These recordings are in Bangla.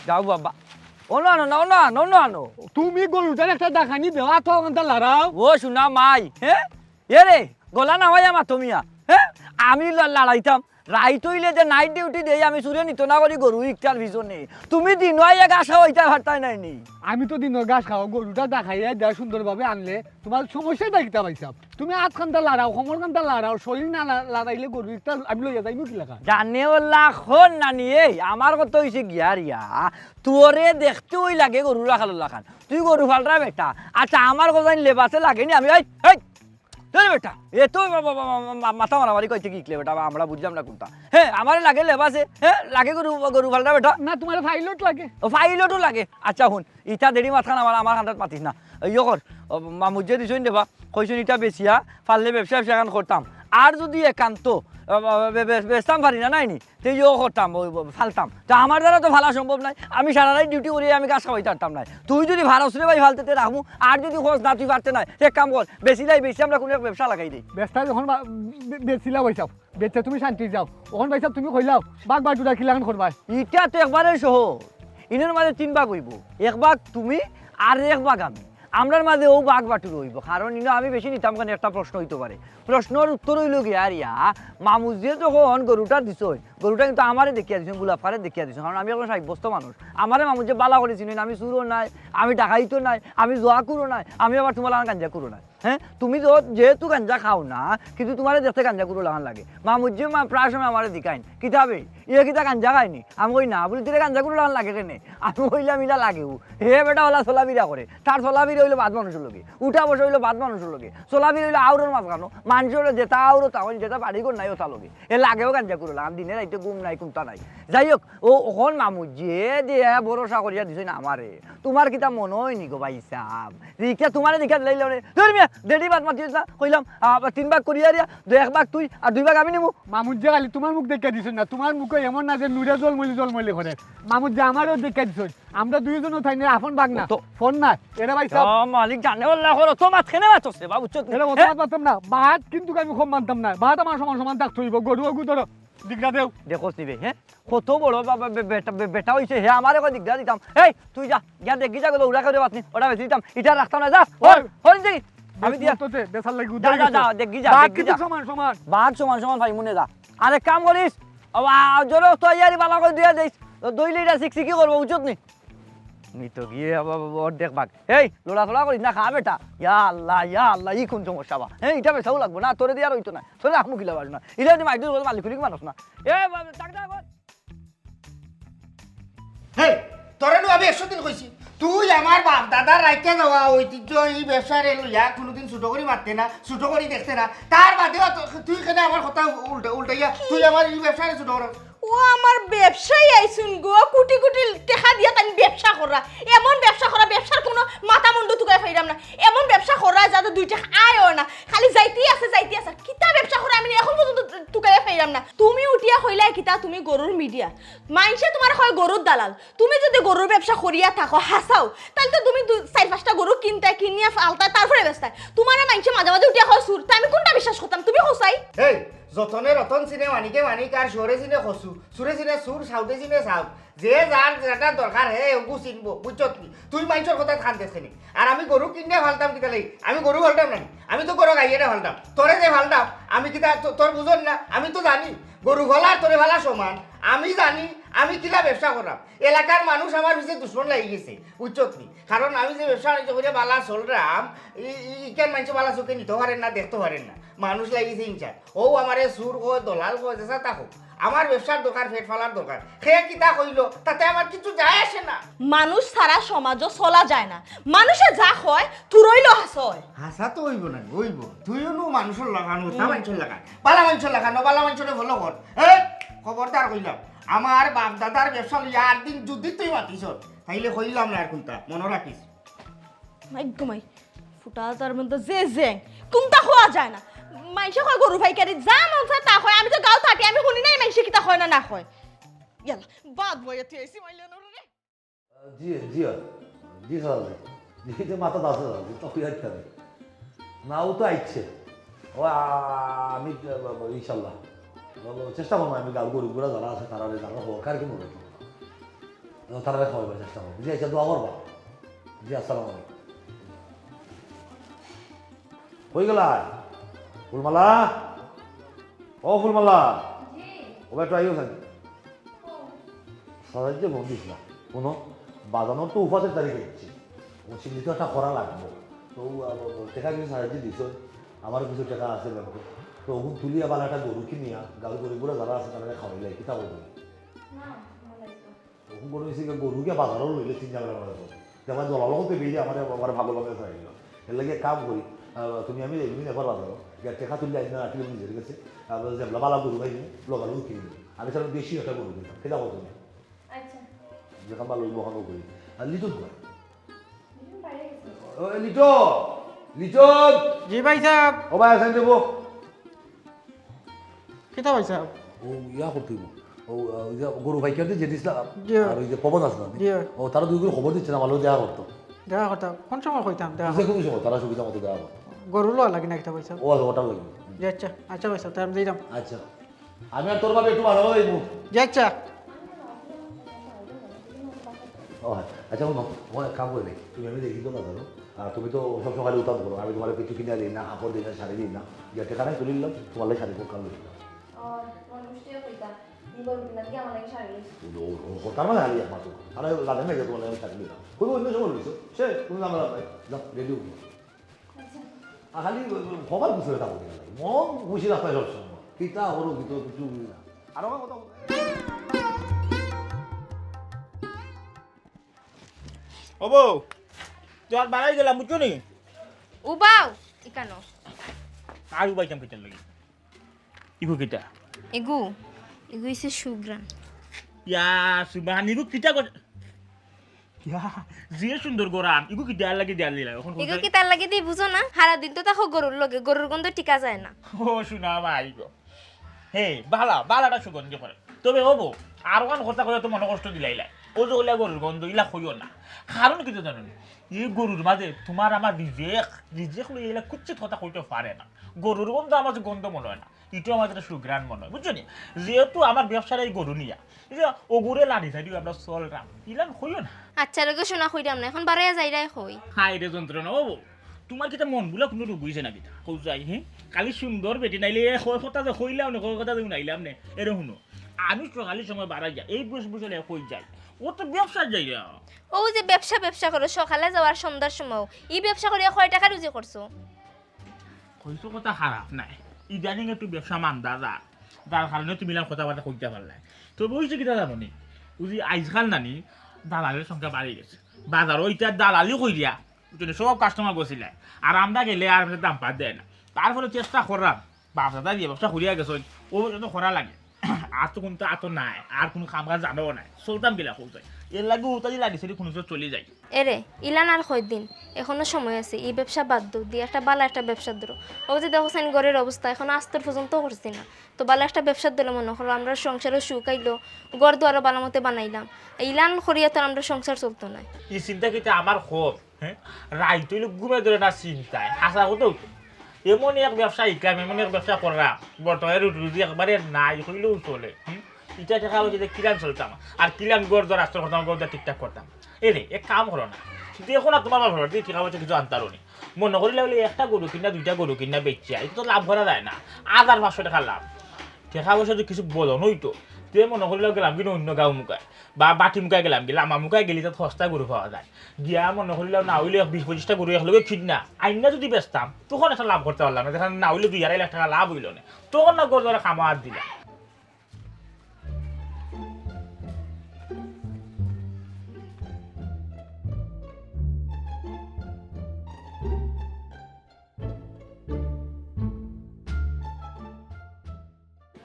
যাও বাবা অন্য আনো না অন্য আনো তুমি গরুটার একটা দেখানি দেওয়া তো ওখানটা লড়াও ও শোনা মাই হ্যাঁ এ রে গলা নামাই আমার তুমিয়া হ্যাঁ আমি লড়াইতাম রাইত হইলে যে নাইট ডিউটি দেই আমি সুরে নিত না করি গরু ইকটার পিছনে তুমি দিন এক আশা হইতা ভারতাই নাইনি আমি তো দিনের ঘাস খাও গরুটা দেখাইয়া দেওয়া সুন্দরভাবে আনলে তোমার সমস্যাই দেখতে পাইছাম তুমি আধখানটা লড়াও সমরখানটা লড়াও শরীর না লড়াইলে গরু একটা আমি লইয়া যাইমু কি লেখা জানে ওলা খন নানি এই আমার কথা হইছে গিয়ারিয়া তোরে দেখতে ওই লাগে গরু রাখাল লাখান তুই গরু ফালরা বেটা আচ্ছা আমার কথা লেবাসে লাগেনি আমি এই বেটা এ তো মাথা মারামারি কইতে কি বেটা আমরা বুঝলাম না কোনটা হ্যাঁ আমার লাগে লেবাসে হ্যাঁ লাগে গরু ফালরা বেটা না তোমার ফাইলট লাগে ফাইলটও লাগে আচ্ছা শুন ইটা দেরি মাথান আমার হাতত পাতিস না ইয়ে কর মামুজে দিছই দেবা কইছুন ইটা বেচিয়া ফাললে ব্যবসা এখন করতাম আর যদি একান্ত বেচতাম পারি না নাইনি তো ইয়ে করতাম ফালতাম তা আমার দ্বারা তো ফালা সম্ভব নাই আমি সারা রাত ডিউটি করি আমি গাছ খাওয়াইতে পারতাম নাই তুই যদি ভাড়া শুনে ভাই ফালতে রাখবো আর যদি খোঁজ না তুই পারতে নাই এক কাম কর বেশি নাই বেশি আমরা কোনো ব্যবসা লাগাই দিই ব্যবসা যখন বেচিলা বৈসাব বেচে তুমি শান্তি যাও ওখান বাইসাব তুমি কইলাও বাঘ বাজুরা খিলাখান করবা ইটা তো একবারে সহজ ইনের মাঝে 3 ভাগ হইব 1 ভাগ তুমি আর 1 ভাগ আমি আমরার মাঝে ও বাঘ বাটুর হইব কারণ ইনো আমি বেশি নিতাম কারণ একটা প্রশ্ন হইতে পারে প্রশ্নের উত্তর হইল গিয়া আরিয়া মামুজিয়ে যখন গরুটা দিছ গরুটা কিন্তু আমারে দেখিয়া দিছেন গুলাফারে দেখিয়া দিছেন কারণ আমি এখন সাব্যস্ত মানুষ আমারে মামুজে বালা করেছিল আমি চুরও নাই আমি ডাকাইতো নাই আমি জোয়া করো নাই আমি আবার তোমার গাঞ্জা করো নাই হ্যাঁ তুমি তো যেহেতু গাঞ্জা খাও না কিন্তু তোমার দেখতে গাঞ্জা করো লাগান লাগে মামুজি প্রায় সময় আমার দেখাইন কিতাবে ইয়ে কিতা গাঞ্জা খাইনি আমি কই না বলি তোর গাঞ্জা করো লাগান লাগে কেনে আমি কইলাম ইটা লাগেও হে বেটা ওলা চলাবিরা করে তার চলাবিরা হইলো বাদ মানুষের লগে উঠা বসে হইলো বাদ মানুষের লগে চলাবিরা হইলো আউরের মাছ খানো মানুষের যেটা আউরো তাহলে যেটা বাড়ি কর নাই ওটা লগে এ লাগেও গাঞ্জা করো লাগান দিনে রাইতে ঘুম নাই কুমতা নাই যাই হোক ও ওখন মামুজি দিয়ে ভরসা করিয়া দিছে না আমারে তোমার কিতা মনে হয়নি গো ভাই সাহেব রিক্সা তোমারে দেখা লাইলে ধরবি দেড়ি বাদ মাতিস না কইলাম 3 ভাগ করিয়া দিয়া 1 ভাগ তুই আর 2 ভাগ আমি নিমু মামুদ যে খালি তোমার মুখ দেখা দিছ না তোমার মুখে এমন না যে নুরে জলমলি করে মামুদ যে আমারও দেখা দিছ আমরা দুইজনও থাই না আপন ভাগ না ফোন না এরা ভাই সব মালিক জানে আল্লাহ করো তো মাছ খেনে মাছছে বাবু চত এরা মত পারতাম না বাত কিন্তু আমি খুব মানতাম না বাত আমার সমান সমান থাকতে হইব গরু ধরো দিগরা দেও দেখোস নিবে হ্যাঁ কত বড় বাবা বেটা হইছে হে আমারে কই দিগরা দিতাম এই তুই যা গিয়া দেখি যা গেল উড়া করে বাতনি ওটা বেশি দিতাম এটা রাখতাম না যা হল দেখি আমি দিয়া তোতে বেসার লাগি যা যা যা দেখি যা বাত কিন্তু সমান সমান বাত সমান ভাই মনে যা আরে কাম করিস জোরে তো ইয়ারি বালা করে দিয়া দেইস 2 লিটার সিক্সি কি করব উচিত নি নি তো গিয়ে অর্ধেক ভাগ এই লোড়া করিস না খা বেটা ইয়া আল্লাহ ই কোন সমস্যা বা হ্যাঁ এটা বেসাও লাগবো না তোরে দিয়া রইতো না তোরে আখমু কিলা বাজ না ইলা দি মাইদুর বল মালিক কুলিক মানুষ না এ টাক হেই তোরে নো আমি 100 দিন কইছি তুই আমার বাপ দাদার রাইতে যাওয়া ঐতিহ্য এই ব্যবসারে লইয়া কোনোদিন ছোট করে মারতে না ছোট করে দেখতে না তার বাদেও তুই কেন আমার কথা উল্টাইয়া তুই আমার এই ব্যবসারে ছোট কর ও আমার ব্যবসায়ী আইছুন গো কোটি কোটি টাকা দিয়া তাই ব্যবসা করা এমন ব্যবসা করা ব্যবসার কোনো মাথা মুন্ডু তুকাই ফাইরাম না এমন ব্যবসা করা যাতে 2 টাকা আয়ও না খালি যাইতেই আছে কিতা ব্যবসা করা আমি এখন পর্যন্ত তুকাই ফাইরাম না তুমি উঠিয়া হইলাই কিতা তুমি গরুর মিডিয়া মাইনসে তোমার হয় গরুর দালাল তুমি যদি গরুর ব্যবসা করিয়া থাকো হাসাও তাহলে তো তুমি 4-5টা গরু কিনিয়া ফালতা তারপরে বেচতাই তোমার মাইনসে মাঝে মাঝে উঠিয়া হয় সুর তাই আমি কোনটা বিশ্বাস করতাম তুমি হোসাই এই যতনে রতন চিনে মানিকে মানিক আর সরে চিনে খসু সুরে চিনে সুর সাউতে চিনে সাউথ যে যার যেটা দরকার হে ওগু চিনবো বুঝছত কি তুই মানুষের কথা খান দেখছিনি আর আমি গরু কিনে ফালতাম কিতা লাগি আমি গরু ফালতাম না আমি তো গরু গাইয়ে ফালতাম তোরে যে ফালতাম আমি কিতা তোর বুঝন না আমি তো জানি গরু ফলা আর তোরে ফলা সমান আমি জানি আমি কিলা ব্যবসা করাম এলাকার মানুষ আমার পিছিয়ে দুশ্মন লাগি গেছে বুঝছত কি কারণ আমি যে ব্যবসা বাণিজ্য করে বালা চলরাম ইকেন মানুষ বালা চোখে নিতে পারেন না দেখতে পারেন না মানুষ লাগিয়েছে ইনচার ও আমার সুর কো দলাল কো যেসা তা হোক আমার ব্যবসার দরকার পেট ফলার দরকার সে কিতা কইলো তাতে আমার কিছু যায় আসে না মানুষ ছাড়া সমাজও চলা যায় না মানুষে যা হয় তুরইলো হাসয় হাসা তো হইব না হইব তুইও নো মানুষের লাগানো তা মানুষের লাগান বালা মানুষের লাগানো বালা মানুষের ভালো কর খবরদার কইলাম আমার বাপ দাদার ব্যবসা লইয়া আর দিন যদি তুই মাতিস তাইলে কইলাম না আর কোনটা মনে রাখিস একদমই ফুটা তার মধ্যে যে জেং কোনটা হওয়া যায় না মাইসে হয় গরু ভাইকারি যা মন চায় তা হয় আমি তো গাঁও থাকি আমি শুনি নাই মাইসে কিতা হয় না হয় ইয়ালা বাদ বইয়া তুই এসি মাইলে রে জি স্যার জি তো মাথা দাস তো খুঁজে যাবে না ও তো আইছে ও আমি ইনশাল্লাহ চেষ্টা করবো আমি গরুগুলো যারা আছে তারা জানা হোক আর কি মনে তারা খাওয়াবার চেষ্টা করবো জি আচ্ছা দোয়া করবা জি আসসালামু আলাইকুম হয়ে গেল ফুলমালা ও ফুলমালা ও একটু আইও থাকি সাজাইতে ফোন দিছিলাম কোনো বাজানোর তো উপাতের তারিখে দিচ্ছি সেগুলি তো একটা করা লাগবো তো টাকা কিছু সাজাইতে দিছ আমার কিছু টাকা আছে ব্যাংকে তো ওগুন তুলিয়া বালা একটা গরু কিনিয়া গাড়ি গরুগুলো যারা আছে তারা খাওয়াইলে কিতা বলবো ওখান করে গরুকে বাজারও লইলে 3 জায়গা যেমন জলালতে বেরিয়ে আমার ভালো লাগে চাইল এর লাগে কাম করি তুমি আমি এমনি এবার বাজারও টেকা তুললে একদিন রাখলে নিজের কাছে যেমন বালা গরু খাই লগালো কিনি আমি তাহলে বেশি একটা গরু দিতাম সেটা বলতো না যেখান ভালো বহানো করি আর লিটন কয় লিটন লিটন জি ভাই সাহেব ও ভাই আছেন দেবো কিতা ভাই সাহেব ও ইয়া করতে হইব ও ওই যে গরু ভাইকে যে দিছিলাম জি। আর ওই যে পবন আছে না জি। ও তারা দুই করে খবর দিচ্ছে না ভালো দেওয়া করতো দেখা করতাম কোন সময় কইতাম দেখা যে কোনো সময় তারা সুবিধা মতো দেওয়া করতো গরু লোয়া লাগে না কিতা ভাই সাহেব ও আছে ওটা লাগবে জি আচ্ছা আচ্ছা ভাই সাহেব তাই আমি দিলাম আচ্ছা আমি আর তোর ভাবে একটু ভালো হইব জি আচ্ছা ও আচ্ছা শোনো ও এক কাম করে তুমি আমি দেখি তো না ধরো আর তুমি তো সব সকালে উত্তাপ করো আমি তোমার কিছু কিনে দিই না আপর দিই না শাড়ি দিই না যে টেকানাই তুলে নিলাম তোমার লাগে শাড়ি পোকাল দিই তার মানে হারিয়ে মাত্র আর রাধে মেঘে তোমার লাগে শাড়ি দিলাম খুবই অন্য সময় রয়েছে সে তুমি আমার রেডি হবো খালি খবর কিছু এটা বলি মন খুশি রাখতে সবসময় কিতা হলো কিছু কিছু না আর আমার কথা ও বউ তোর বাড়াই গেলাম বুঝছো নি উবাও ইকানো আর উবাইতাম কেটার লাগি ইগু কিটা এগু এগু ইসে সুগ্রান ইয়া সুবাহান ইগু কিটা কর ইয়া যে সুন্দর গোরাম ইগু কিটা লাগি দেয়াল দিলা এখন এগু কি তার লাগে দি বুঝো না সারা দিন তো তাকো গরুর লগে গরুর গন্ধ টিকা যায় না ও শুনা ভাই গো হে বালাটা সুগন্ধ করে তবে ও বউ আর ওখান কথা কথা তো মনে কষ্ট দিলাইলা ও যে ওলা গরুর গন্ধ ইলা হইও না কারণ কিছু জানো নি এই গরুর মাঝে তোমার আমার রিজেক লই এলা কুচ্ছিত কথা কইতে পারে না গরুর গন্ধ আমার যে গন্ধ মনে হয় না এটা আমাদের সুগ্রান মনে হয় বুঝছো নি যেহেতু আমার ব্যবসার এই গরু নিয়া এই যে ওগুরে লাড়ি সাইডি আমরা চলরাম ইলান হইও না আচ্ছা রেগে শোনা কইরাম না এখন বারাইয়া যাইরাই কই হাই রে যন্ত্রণা ও বউ তোমার কিটা মন বুলা কোনো রোগ হইছে না কিটা কৌ যাই হে কালি সুন্দর বেটি নাইলে কথা যে কইলাম না কথা যে নাইলাম নে এরে শুনো আমি সকালের সময় বাড়াই যাই এই বুঝলে কই যাই ও তো ব্যবসা যাই ও যে ব্যবসা করো সকালে যাওয়ার সন্ধ্যার সময় এই ব্যবসা করিয়া কয় টাকা রুজি করছো কইছো কথা খারাপ নাই ইদানিং একটু ব্যবসা মান্দা যার কারণে তুমি কথাবার্তা কইতে পারলাই তবে ওই যে কিটা জানি বুঝি আইজকাল নানি দালালের সংখ্যা বাড়ি গেছে বাজারও ইটা দালালি কই দিয়া সব কাস্টমার বসিলাই আর আমরা গেলে আর দাম পাত দেয় না তারপরে চেষ্টা করলাম বাপদাদা দিয়ে ব্যবসা করিয়া গেছ ও তো করা লাগে আর তো কোনো আতো নাই আর কোনো কাম কাজ জানাও নাই চলতাম গেলা কৌতাই এর লাগে ওটাই লাগিছে কোনো চলে যায় এরে ইলান আর কয়দিন এখনো সময় আছে এই ব্যবসা বাদ দো দিয়ে একটা বালা একটা ব্যবসা ধরো ও যে দেখো সাইন ঘরের অবস্থা এখন আস্তর পর্যন্ত করছি না তো বালা একটা ব্যবসা দিলে মনে করো আমরা সংসারও শুকাইলো ঘর দুয়ারও বালা মতে বানাইলাম ইলান করিয়া তো আমরা সংসার চলতো না এই চিন্তা কিন্তু আমার খুব হ্যাঁ রাইত হইলে ঘুমে ধরে না চিন্তায় হাসা হতেও এমন এক ব্যবসা ইকাম এমন এক ব্যবসা করা বর্তমানে রুজি একবারে নাই হইলেও চলে এটা দেখা হচ্ছে যে কিলান চলতাম আর কিলান গড় ধর রাস্তা করতাম গড় ঠিকঠাক করতাম এরে এক কাম করো না দেখো না তোমার ঘর দিয়ে ঠিক হচ্ছে কিছু আনতারও নি মনে করিলে বলে একটা গরু কিনা দুইটা গরু কিনা বেচিয়া এটা তো লাভ করা যায় না 1500 টাকা লাভ টাকা পয়সা তো কিছু বলো নইতো তুই মনে করিলে গেলাম কিন্তু অন্য গাঁও মুখায় বা বাটি মুখায় গেলাম গেলে আমার মুখায় গেলে তো সস্তা গরু পাওয়া যায় গিয়া মনে করিলে না হইলে 20-25টা গরু একলগে খিদনা আইনা যদি বেচতাম তখন একটা লাভ করতে পারলাম না যেখানে না হইলে 2-2.5 লাখ টাকা লাভ হইল না তখন না গরু ধরে খামার দিলাম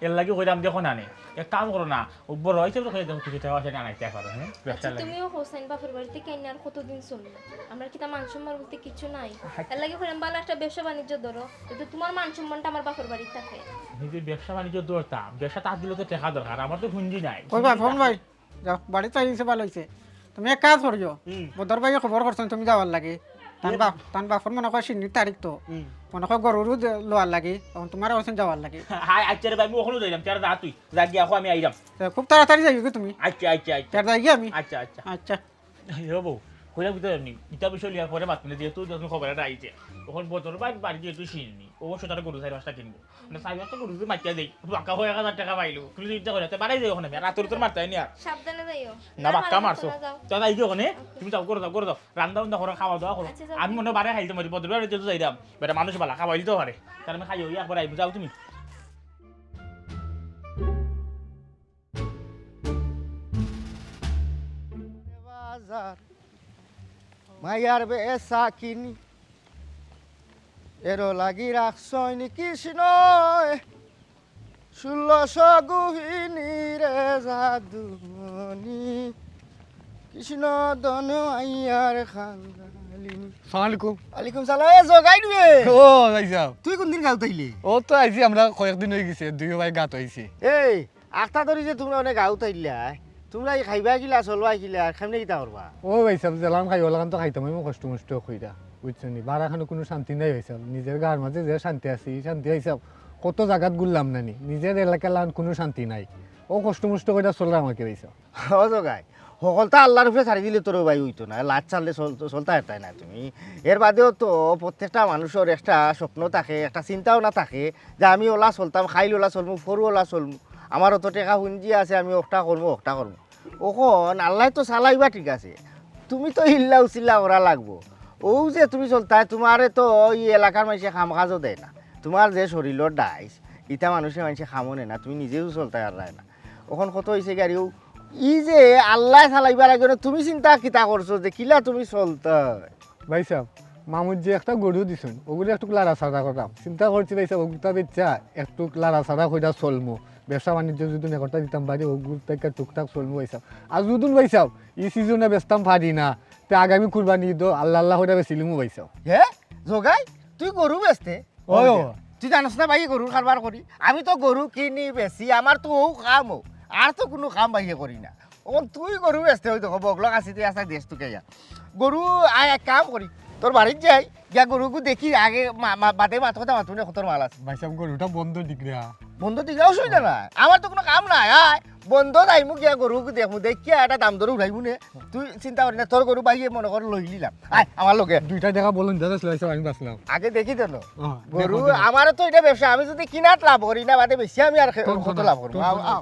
এর লাগে কইলাম দেখো না নে এক কাম করো না ও বড় হইছে তো কই দেখো কিছু টাকা আছে না নাইতে পারো হ্যাঁ ব্যবসা লাগে তুমিও হোসেন বাপের বাড়িতে কেন আর কতদিন চলবে আমরা কি তা মান সম্মান বলতে কিছু নাই এর লাগে কইলাম বালা একটা ব্যবসা বাণিজ্য ধরো তো তোমার মান সম্মানটা আমার বাপের বাড়িতে থাকে নিজের ব্যবসা বাণিজ্য দরতাম ব্যবসা তার দিলে তো টাকা দরকার আমার তো পুঁজি নাই ওই ভাই ফোন ভাই যাও বাড়িতে আইছে ভালো হইছে তুমি এক কাজ করছো হুম। বদর ভাই খবর করছেন তুমি যাওয়ার লাগে তান বাপর মনে কয় সিন্নির তারিখ তো মনে কয় গরুরও লোয়ার লাগে তখন তোমার অবস্থা যাওয়ার লাগে হাই আচ্ছা রে ভাই আমি ওখানে যাইলাম চার যা তুই যা গিয়া আমি আইলাম তো খুব তাড়াতাড়ি যাইবে কি তুমি আচ্ছা আচ্ছা আচ্ছা তার যাই গিয়ে আমি আচ্ছা আচ্ছা আচ্ছা হবো কইলাম ভিতরে নি ইটা বিষয় লিয়ার পরে মাতলে যেহেতু যখন খবরটা আইছে তখন বছর বাড়ি যেহেতু চিনি অবশ্য তারা গরু 4-5টা কিনবো মানে 4-5টা গরু যদি মাইয়া দেই বাক্কা হয়ে 1000 টাকা পাইলো তুমি চিন্তা করে বাড়াই যাই ওখানে রাতের মারতাই নি আর সাবধানে যাইও না বাক্কা মারছো যাও। তাই আইছো ওখানে তুমি যাও করে দাও রান্না বান্না করো খাওয়া দাওয়া করো আচ্ছা, যাও। আমি মনে বাড়ি খাইতে পারি বদল বাড়ি যেহেতু যাইলাম বেটা মানুষ ভালো খাওয়াই দিতে পারে তার আমি খাইও একবার আইবো যাও তুমি বাজার মায়ার বেসা কিনি এরো লাগি রাখছই নি কৃষ্ণ 1600 গুহিনী রে জাদুমণি কৃষ্ণ দন আইয়ার খাঙ্গালিনী সালাম আলাইকুম আলাইকুম সালাম এ জগাই দিবে ও ভাই সাহেব তুই কোন দিন গাও তাইলি ও তো আইছি আমরা কয়েকদিন হয়ে গেছে দুই ভাই গাত হয়েছি এই আখতা ধরি যে তোমরা অনেক গাও তাইলা তোমরা এই খাইবা গিলা চলবা গিলা খামনে কিতা করবা ও ভাই সাহেব জেলাম খাই ওলাগান তো খাইতাম আমি কষ্ট মষ্ট কইরা বুঝছো নি বারাখানো কোনো শান্তি নাই ভাই সাহেব নিজের গার মাঝে যে শান্তি আছে এই শান্তি ভাই সাহেব কত জায়গাত ঘুরলাম নানি নিজের এলাকার লান কোনো শান্তি নাই ও কষ্ট মষ্ট কইরা চললাম আমাকে ভাই সাহেব ও জগাই সকলটা আল্লাহর উপরে ছাড়ি দিলে তোর ভাই হইতো না লাট চাললে চলতা এটাই না তুমি এর বাদেও তো প্রত্যেকটা মানুষের একটা স্বপ্ন থাকে একটা চিন্তাও না থাকে যে আমি ওলা চলতাম খাইল ওলা চলমু ফরু ওলা চলমু আমার অত টেকা পুঞ্জি আছে আমি ওটা করবো ওখন আল্লাহ তো চালাইবা ঠিক আছে তুমি তো হিল্লা উচিল্লা ওরা লাগবো ও যে তুমি চলতা তোমারে তো এই এলাকার মানুষে খাম কাজও দেয় না তোমার যে শরীরের ডাইস ইটা মানুষের মানুষে খামো নেই না তুমি নিজেও চলতে আর না ওখন কত হয়েছে গাড়িও ই যে আল্লাহ চালাইবার আগে তুমি চিন্তা কিতা করছো যে কিলা তুমি চলতে ভাই সাহেব মামুর যে একটা গরু দিছুন ওগুলো একটু লাড়া ছাড়া করতাম চিন্তা করছি ভাই সাহেব ওগুলো বেচা একটু লাড়া ছাড়া কইরা চলমু ব্যবসা বাণিজ্য যদি একটা দিতাম পারি ওগুলো থেকে টুকটাক চলমু ভাই সাহেব আর যদি ভাই সাহেব এই সিজনে বেচতাম পারি না তে আগামী কুরবানি ঈদ আল্লাহ আল্লাহ হইরা বেচিলিমু ভাই সাহেব হে জগাই তুই গরু বেচতে ওই ও। তুই জানিস না ভাই গরুর কারবার করি আমি তো গরু কিনি বেশি আমার তো ও কাম ও আর তো কোনো কাম বাইরে করি না ও তুই গরু বেচতে হয়তো বগল কাছি তুই আসা দেশ তোকে যা গরু আয় এক কাম করি তোর বাড়ির যাই গিয়া গরুকে দেখি আগে বাদে মাথা কথা মাথুনে কতর মাল আছে ভাই সাহেব গরুটা বন্ধ ডিগ্রা বন্ধ দিকে অসুবিধা নাই আমার তো কোনো কাম নাই আয় বন্ধ যাইমু গিয়া গরুকে দেখমু দেখিয়া একটা দাম দর উঠাইমু নে তুই চিন্তা করি না তোর গরু বাইয়ে মনে করে লই নিলাম আয় আমার লোকে দুইটা দেখা বলুন দাদা ভাই সাহেব আমি বাঁচলাম আগে দেখি দেন ও, গরু দেখো, দেখো। আমার তো এটা ব্যবসা আমি যদি কিনাত লাভ করি না বাদে বেশি আমি আর তোর কত কথা, লাভ করবো তোর আও, কথা। আও।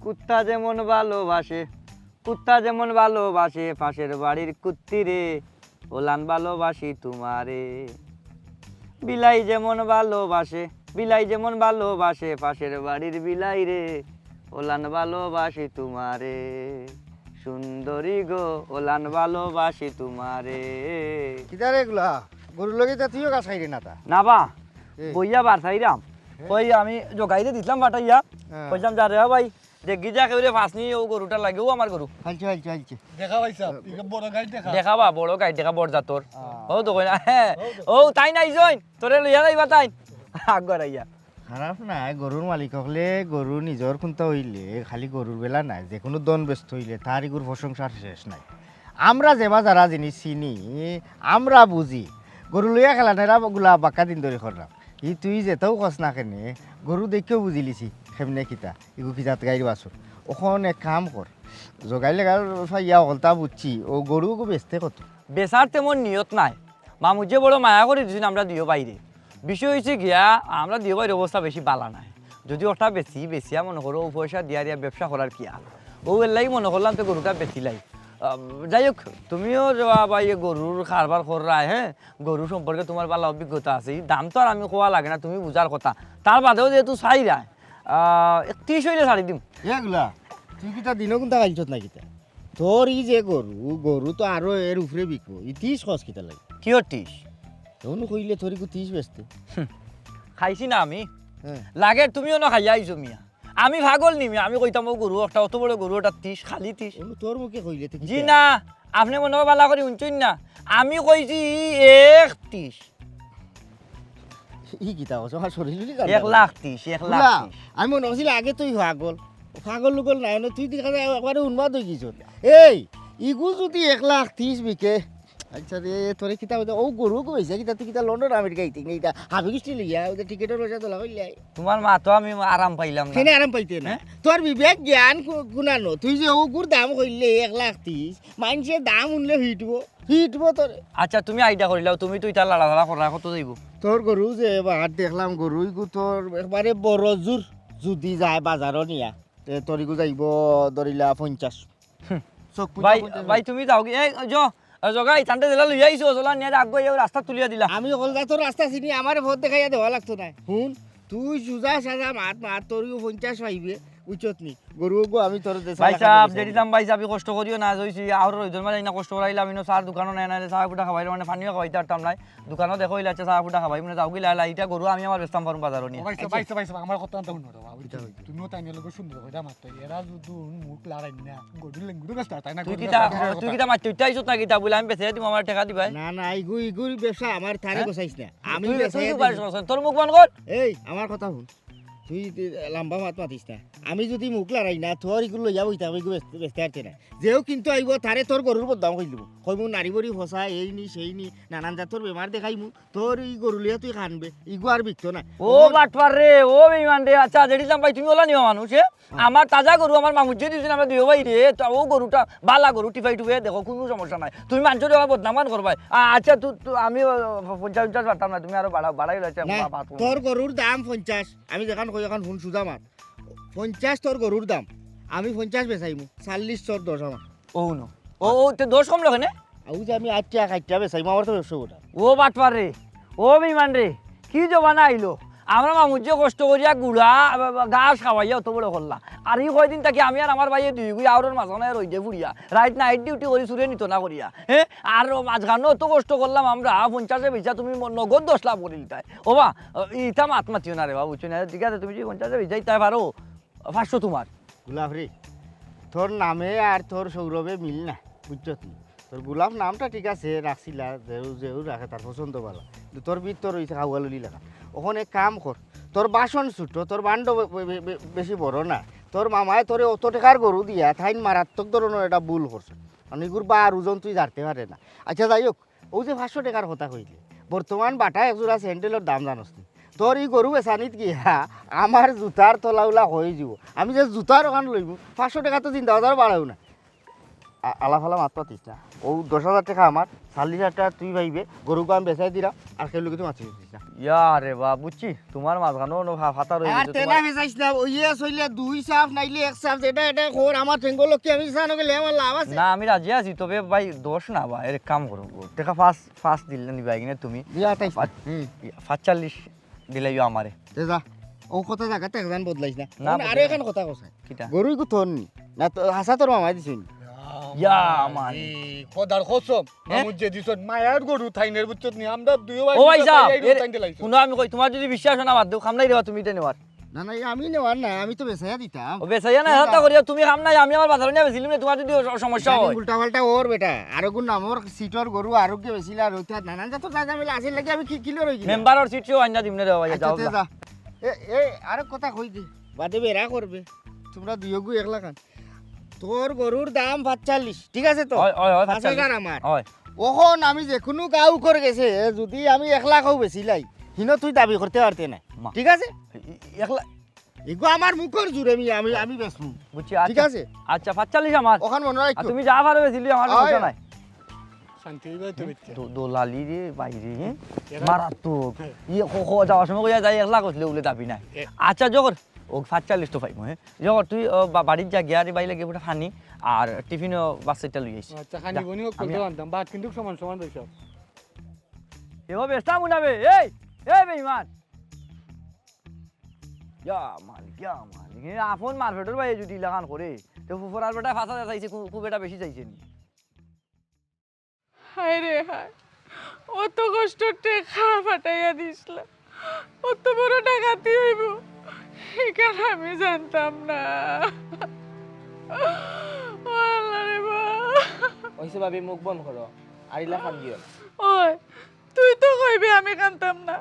কুত্তা যেমন ভালোবাসে কুত্তা যেমন ভালোবাসে পাশের বাড়ির কুত্তি রে ওলান ভালোবাসি তোমারে বিলাই যেমন ভালোবাসে বিলাই যেমন ভালোবাসে পাশের বাড়ির বিলাই রে ওলান ভালোবাসি তোমারে সুন্দরী গো ওলান ভালোবাসি তোমারে কিতারে এগুলা গরুর লগে তা তুইও গাছ খাইরে না তা না বা এ। বইয়া বাড়াইরাম ওই আমি জগাইতে দিছিলাম বাটাইয়া হ্যাঁ। কইলাম যা রে ভাই যে গিজা কেউরে ফাঁসনি ও গরুটা লাগেও আমার গরু হালছে দেখা ভাই সাহেব বড় গাড়ি দেখা দেখাবা বড় গাই দেখা বড় জাতর ও তো কই না হ্যাঁ ও তাই নাই জইন তোরে লইয়া যাইবা তাই আগর আইয়া খারাপ নাই গরুর মালিক হলে গরু নিজর খুনতা হইলে খালি গরুর বেলা নাই যে কোনো দন ব্যস্ত হইলে তার গরুর প্রশংসার শেষ নাই আমরা যেবা যারা জিনিস চিনি আমরা বুঝি গরু লইয়া খেলা নেরা গুলা বাক্কা দিন ধরে করলাম ই তুই যেতেও কস না কেনে গরু দেখেও বুঝিলিছি খেমনে কিতা ইগু কিতাত গাইর বাছর ওখানে এক কাম কর জগাইলে গার ইয়া হলতা বুঝছি ও গরুকে বেচতে কত বেচার তেমন নিয়ত নাই মামু যে বড় মায়া করে দিয়েছেন আমরা দিও বাইরে বিষয় হয়েছে গিয়া আমরা দিও বাইরের অবস্থা বেশি বালা নাই যদি ওটা বেশিয়া মনে করো ও পয়সা দিয়া ব্যবসা করার কি আর ও এর লাগি মনে করলাম তো গরুটা বেচিলাই যাই হোক তুমিও বা ইয়ে গরুর কারবার করা হ্যাঁ গরু সম্পর্কে তোমার ভালো অভিজ্ঞতা আছে এই দাম তো আর আমি কোয়া লাগে না তুমি বুঝার কথা তার বাদেও যেহেতু চাইরা 31 হইলে ছাড়ি দিম এগুলা তুই কিতা দিনও কোনটা গাইছত না কিতা তোর ই যে গরু তো আরো এর উপরে বিকবো ই 30 খস কিতা লাগে কি 30 তখন কইলে তোর 30 বেচতে খাইছি না আমি হ্যাঁ লাগে তুমিও না খাইয়া আইছো মিয়া আমি ভাগল নিমি আমি কইতাম ও গরু একটা অত বড় গরু ওটা 30 খালি 30 অনু তোর মুখে কইলে তো জি না আপনি মনে হয় বালা করে উঞ্চুন না আমি কইছি 31 ই কিতা হস আমার শরীর 1,30,000 1,30,000 আমি মনে হচ্ছিল আগে তুই পাগল লোকল নাই না তুই দেখা যায় একবারে উন্মাদ হয়ে গেছ এই ইগু যদি 1,30,000 বিকে আচ্ছা রে তোরে কিতা ও গরু কইছে কিতা তুই কিতা লন্ডন আমেরিকা আইতে না এটা হাবি গিস্টি লিয়া ওদের টিকেটের পয়সা তোলা কইলাই তোমার মা তো আমি আরাম পাইলাম না কেনে আরাম পাইতে না তোর বিবেক জ্ঞান গুণানো তুই যে ও গুর দাম কইলে 1,30,000 মানুষের দাম উনলে হিটবো তোর আচ্ছা তুমি আইডিয়া করিলাও তুমি তো ইটা লাড়া করা কত যাইব তোর গরু যে এবার দেখলাম গরুই গু তোর একবারে বড় জোর যদি যায় বাজারও নিয়া তোর গু যাইব ধরিলা 50 চোখ ভাই ভাই তুমি যাও কি এই জগাই টান্ডে দিলা লই আইছো চলা নিয়ে আগ গই রাস্তা তুলিয়া দিলা আমি হলদা তোর রাস্তা চিনি আমার ভোট দেখাইয়া দেওয়া লাগতো না শুন তুই সুজা সাজা মাত তোর 50 পাইবে উচত নি গরু গো আমি তোর ভাই সাহেব যেটি দাম ভাই সাহেব কষ্ট করিও না জইছি আর রইদর মানে না কষ্ট করাইলাম ইনো চার দোকানও নাই না চা ফুটা খাবাইলো মানে পানিও খাওয়াইতে পারতাম নাই দোকানও দেখো ইলা চা ফুটা খাবাই মানে যাও গিলা লাইটা গরু আমি আমার বেস্তাম পারুম বাজারও নিয়ে পাইছে আমার কথা তো শুনো বাবা তুমিও তাই নিয়ে লোক সুন্দর কইরা মাত্র এরা যদি মুখ লাড়াই না গডু লেঙ্গুদু গাছ তাই না তুই কিটা মারতে উঠাইছ না কিটা বলে আমি বেচে দিম আমার টাকা দিবাই না না ইগুরি ব্যবসা আমার থারে গোছাইছ না আমি তুই বেচাইয়া তুই দিবো। পারিস না, তোর মুখ বন্ধ কর এই আমার কথা শুন তুই লম্বা মাত মাতিস না আমি যদি মুখ লড়াই না তোর এগুলো লইয়া বইতে আমি বেচতে পারছি না যেও কিন্তু আইব তারে তোর গরুর বদাম কই দিব কইব নারী বড়ি ফসা এই নি সেই নি নানান জাতর বেমার দেখাইমু তোর এই গরু লিয়া তুই খানবে ইগু আর বিকতো না ও বাটপার রে ও বেঈমান রে আচ্ছা যেটি দাম ভাই তুমি ওলা নিও মানুষ আমার তাজা গরু আমার মামুজ্জে দিয়েছেন আমরা দিও ভাই রে তো ও গরুটা বালা গরু টিফাই টুফে দেখো কোনো সমস্যা নাই তুমি মানুষ আমার বদনামান করবাই আচ্ছা আমি 50 পারতাম না তুমি আরো বাড়াই লাগছে না তোর গরুর দাম 50 আমি যেখান কই এখন ফোন সুজা মার 50 তোর গরুর দাম আমি 50 বেচাইমু 40 তোর 10 আমার ও নো ও তে দোষ কম লাগে না আউ যে আমি 8 টাকা 8 টাকা বেচাইমু আমার তো ব্যবসা ওটা ও বাটপার রে ও বেঈমান রে কি জমানা আইলো আমরা মামুজ্জে কষ্ট করিয়া গুড়া ঘাস খাওয়াইয়া অত বড় করলা আর এই কয়দিন থাকি আমি আর আমার ভাইয়ে দুই গুই আউরের মাঝখানে রইদে ফুরিয়া রাইট নাইট ডিউটি করি সুরে নিত না করিয়া হ্যাঁ আর মাঝখানে অত কষ্ট করলাম আমরা 50 বেচা তুমি নগদ 10 লাভ করিল তাই ও বা ইটা মাত মাতিও না রে বাবু বুঝছো না ঠিক আছে তুমি যদি 50 বেচাই তাই পারো 500 তোমার গোলাপ রে তোর নামে আর তোর সৌরভে মিল না বুঝছো তুই তোর গোলাপ নামটা ঠিক আছে রাখছিলা যেও রাখে তার পছন্দ ভালো তোর ভিতর রয়েছে খাওয়ালি লেখা ওখানে কাম কর তোর বাসন ছুটো তোর বান্ড বেশি বড় না তোর মামায় তোরে অত টাকার গরু দিয়া থাইন মারাত্মক ধরনের এটা ভুল করছে অনেকগুর বা আর ওজন তুই জানতে পারে না আচ্ছা যাই হোক ও যে 500 টাকার কথা কইলে বর্তমান বাটা একজোড়া স্যান্ডেলের দাম জানোস নি তোর এই গরু বেচানিত গিয়া আমার জুতার তলাউলা হয়ে যাব আমি যে জুতার ওখান লইব 500 টাকা তো 3,000 বাড়াও না আলা ফালা মাত্র 30 টাকা ও 10,000 টাকা আমার 40,000 টাকা তুই ভাইবে গরুকে আমি বেচাই দিলাম আর সেই লোকে তুই মাছ দিস না ইয়া রে বা বুঝছি তোমার মাঝখানে ফাতা রয়ে আর গেছে তেনা বেচাইছ না ওইয়ে সইলে 2 সাফ নাইলে 1 সাফ যেটা এটা খোর আমার ঠেঙ্গো লোককে আমি জানো গেলে আমার লাভ আছে না আমি রাজি আছি তবে ভাই দোষ না ভাই এর কাম করো টাকা ফার্স্ট দিলে নিবাই কিনে তুমি দিয়া 45 দিলাইও আমারে তে যা ও কথা জায়গাতে একজন বদলাইছ না না, আর এখন কথা কইছ কিটা গরুই কো তোর নি না তো হাসা তোর মামাই দিছিন ইয়া মান খোদার খসম মামুদ যে দিছন মায়ার গরু থাইনের বুঝছত নি আমরা দুইও ও ভাই সাহেব শুনো আমি কই তোমার যদি বিশ্বাস হয় না বাদ দাও খামলাই দেবা তুমি এটা নেওয়ার না না আমি নেওয়ার না আমি তো বেচাইয়া দিতাম ও বেসাইয়া না হাতা করিয়া তুমি খাম নাই আমি আমার বাজারে নিয়ে বেছিলাম না তোমার যদি সমস্যা হয় উল্টা পাল্টা ওর বেটা আর গুণ নামর সিটর গরু আরোগ্য বেছিলা আর ওইটা নানান জাত জায়গা মিলে আসিল লাগি আমি কি কিলো রই গেলাম মেম্বারর সিটও আইনা দিমনে দেওয়া ভাই যাও যা এ আর কথা কই দি বাদে বেরা করবে তোমরা দুইগু একলা খান তোর গরুর দাম 45 ঠিক আছে তো হয় হয় হয় 5,000 আমার হয় ওখন আমি যে কোনো গাঁও করে গেছে যদি আমি 1 লাখও বেছিলাই হিনো তুই দাবি করতে পারতে না ঠিক আছে একলা এগো আমার মুখের জুড়ে আমি বেচমু বুঝছি ঠিক আছে আচ্ছা 45 আমার ওখান মনে আর রাখো তুমি যা পারো বেছিলি আমার সমস্যা নাই শান্তি হইবে তো বিচ্ছে দোলালি রে বাইরে মারাত্মক ইয়ে যাওয়ার সময় কইয়া যাই একলা কইলে উলে দাবি নাই আচ্ছা জগর ও 45 তো পাইমু হ্যাঁ জগর তুই বাড়ির যা গিয়া রে বাইলে গিয়ে ফানি আর টিফিনও বাচ্চাটা লই আইছি আচ্ছা খানি বনি হোক করতে আনতাম বাট কিন্তু সমান সমান রইছ এও বেস্তা মুনাবে এই বেঈমান ইয়া মালিক আপন মারফেটর ভাই যদি লাগান করে তো ফুফরার বেটা ফাঁসা চাইছে খুব এটা বেশি চাইছে নি হায় রে হায় অত কষ্ট টাকা ফাটাইয়া দিসলা অত বড় ডাকাতি হইব এখানে আমি জানতাম না আল্লাহ রে বা ওইসে ভাবি মুখ বন্ধ করো আরিলা খান দিও ওই তুই তো কইবি আমি কানতাম না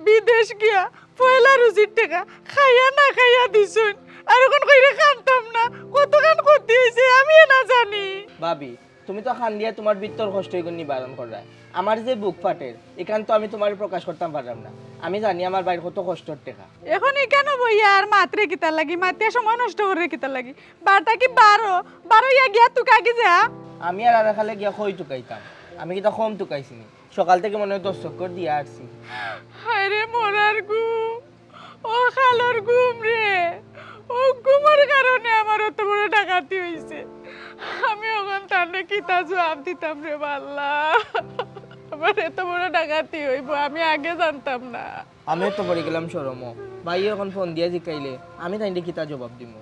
বিদেশ গিয়া পয়লা রুজির টাকা খাইয়া না খাইয়া দিছুন আর এখন কইরে কানতাম না কত গান করতে হইছে আমি না জানি ভাবি তুমি তো খান দিয়ে তোমার বৃত্তর কষ্ট নিবারণ করা আমার যে বুক ফাটের এখান তো আমি তোমার প্রকাশ করতাম পারলাম না আমি জানি আমার বাইরে কত কষ্টর টেকা এখন কেন বইয়া আর মাত্রে কিতার লাগি মাত্রে সময় নষ্ট করে কিতার লাগি বারটা কি 12 ইয়া গিয়া তুই কাকি যা আমি আর খালে গিয়া খই টুকাইতাম আমি কি কম টুকাইছি নি সকাল থেকে মনে হয় 10 চক্কর দিয়ে আসছি আরে মরার ঘুম ও খালোর ঘুম রে ও ঘুমের কারণে আমার অত বড় ডাকাতি হইছে আমি ওখান তাহলে কিতা জবাব দিতাম রে বাল্লা আমার এত বড় ডাকাতি হইব আমি আগে জানতাম না আমিও তো পড়ে গেলাম শরম ভাই এখন ফোন দিয়ে জিকাইলে আমি তাই কি তা জবাব দিব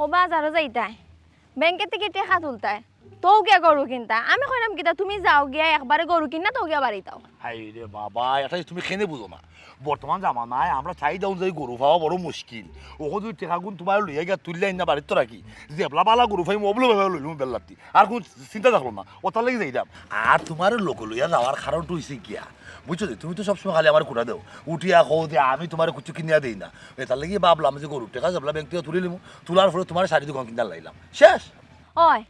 ও বাজারও যাইতাই ব্যাংকের থেকে টাকা তুলতাই তো গিয়া গরু কিনতা আমি কইলাম কিতা তুমি যাও গিয়া একবারে গরু কিনা তো গিয়া বাড়ি তাও হাই রে বাবা এটা তুমি খেনে বুঝো না বর্তমান জামানায় আমরা চাহিদা অনুযায়ী গরু পাওয়া বড় মুশকিল ওখান দুই টেকা গুণ তোমার লইয়া গিয়া তুললে না বাড়ির তো রাখি জেবলা বালা গরু ফাই মবলো ভাবে লইলুম বেল্লাতি আর কোন চিন্তা থাকলো না ওটার লাগি যাইতাম আর তোমার লোক লইয়া যাওয়ার কারণটা হইছে গিয়া বুঝছো যে তুমি তো সবসময় খালি আমার কুড়া দেও উঠিয়া হো যে আমি তোমার কিছু কিনিয়া দেই না এটার লাগি ভাবলাম যে গরু টেকা জেবলা ব্যাংক থেকে তুলে নিবো তোলার ফলে তোমার শাড়ি দোকান কিনা লাইলাম শেষ ওই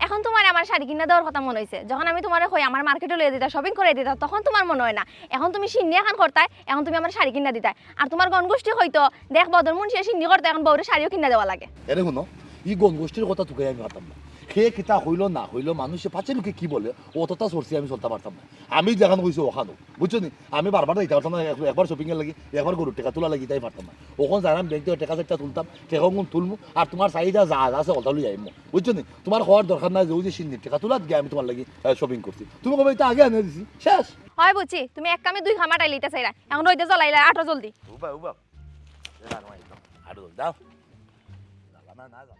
এখন তোমার আমার শাড়ি কিনা দেওয়ার কথা মনে হয়েছে যখন আমি তোমার কই আমার মার্কেটে লইয়া দিতা শপিং করে দিতা তখন তোমার মনে হয় না এখন তুমি সিন্নি এখন করতাই এখন তুমি আমার শাড়ি কিনা দিতাই আর তোমার গণগোষ্ঠী হয়তো দেখ বদর মুন্সি সিন্নি করতে এখন বউরে শাড়িও কিনা দেওয়া লাগে এরে শুনো ই গণগোষ্ঠীর কথা তোকে আমি ভাবতাম না খেয়ে কিতা হইলো না হইলো মানুষে পাঁচে লোকে কি বলে অতটা সরছি আমি চলতে পারতাম না আমি যেখানে কইছি ওখানো বুঝছো নি আমি বারবার দিতে পারতাম না একবার শপিং এর লাগি একবার গরুর টাকা তোলা লাগি তাই পারতাম না ওখানে যারা ব্যাংক থেকে টাকা চারটা তুলতাম টাকা গুণ তুলমু আর তোমার চাহিদা যা আছে ওটা লই আইমু বুঝছো নি তোমার হওয়ার দরকার নাই যে সিন্নির টাকা তোলা গিয়ে আমি তোমার লাগি শপিং করছি তুমি কবে এটা আগে এনে দিছি শেষ হয় বুঝছি তুমি এক কামে দুই খামাটাই লইতে চাইরা এখন রইতে জ্বলাইলা আটো জলদি উবা উবা আর দাও না না না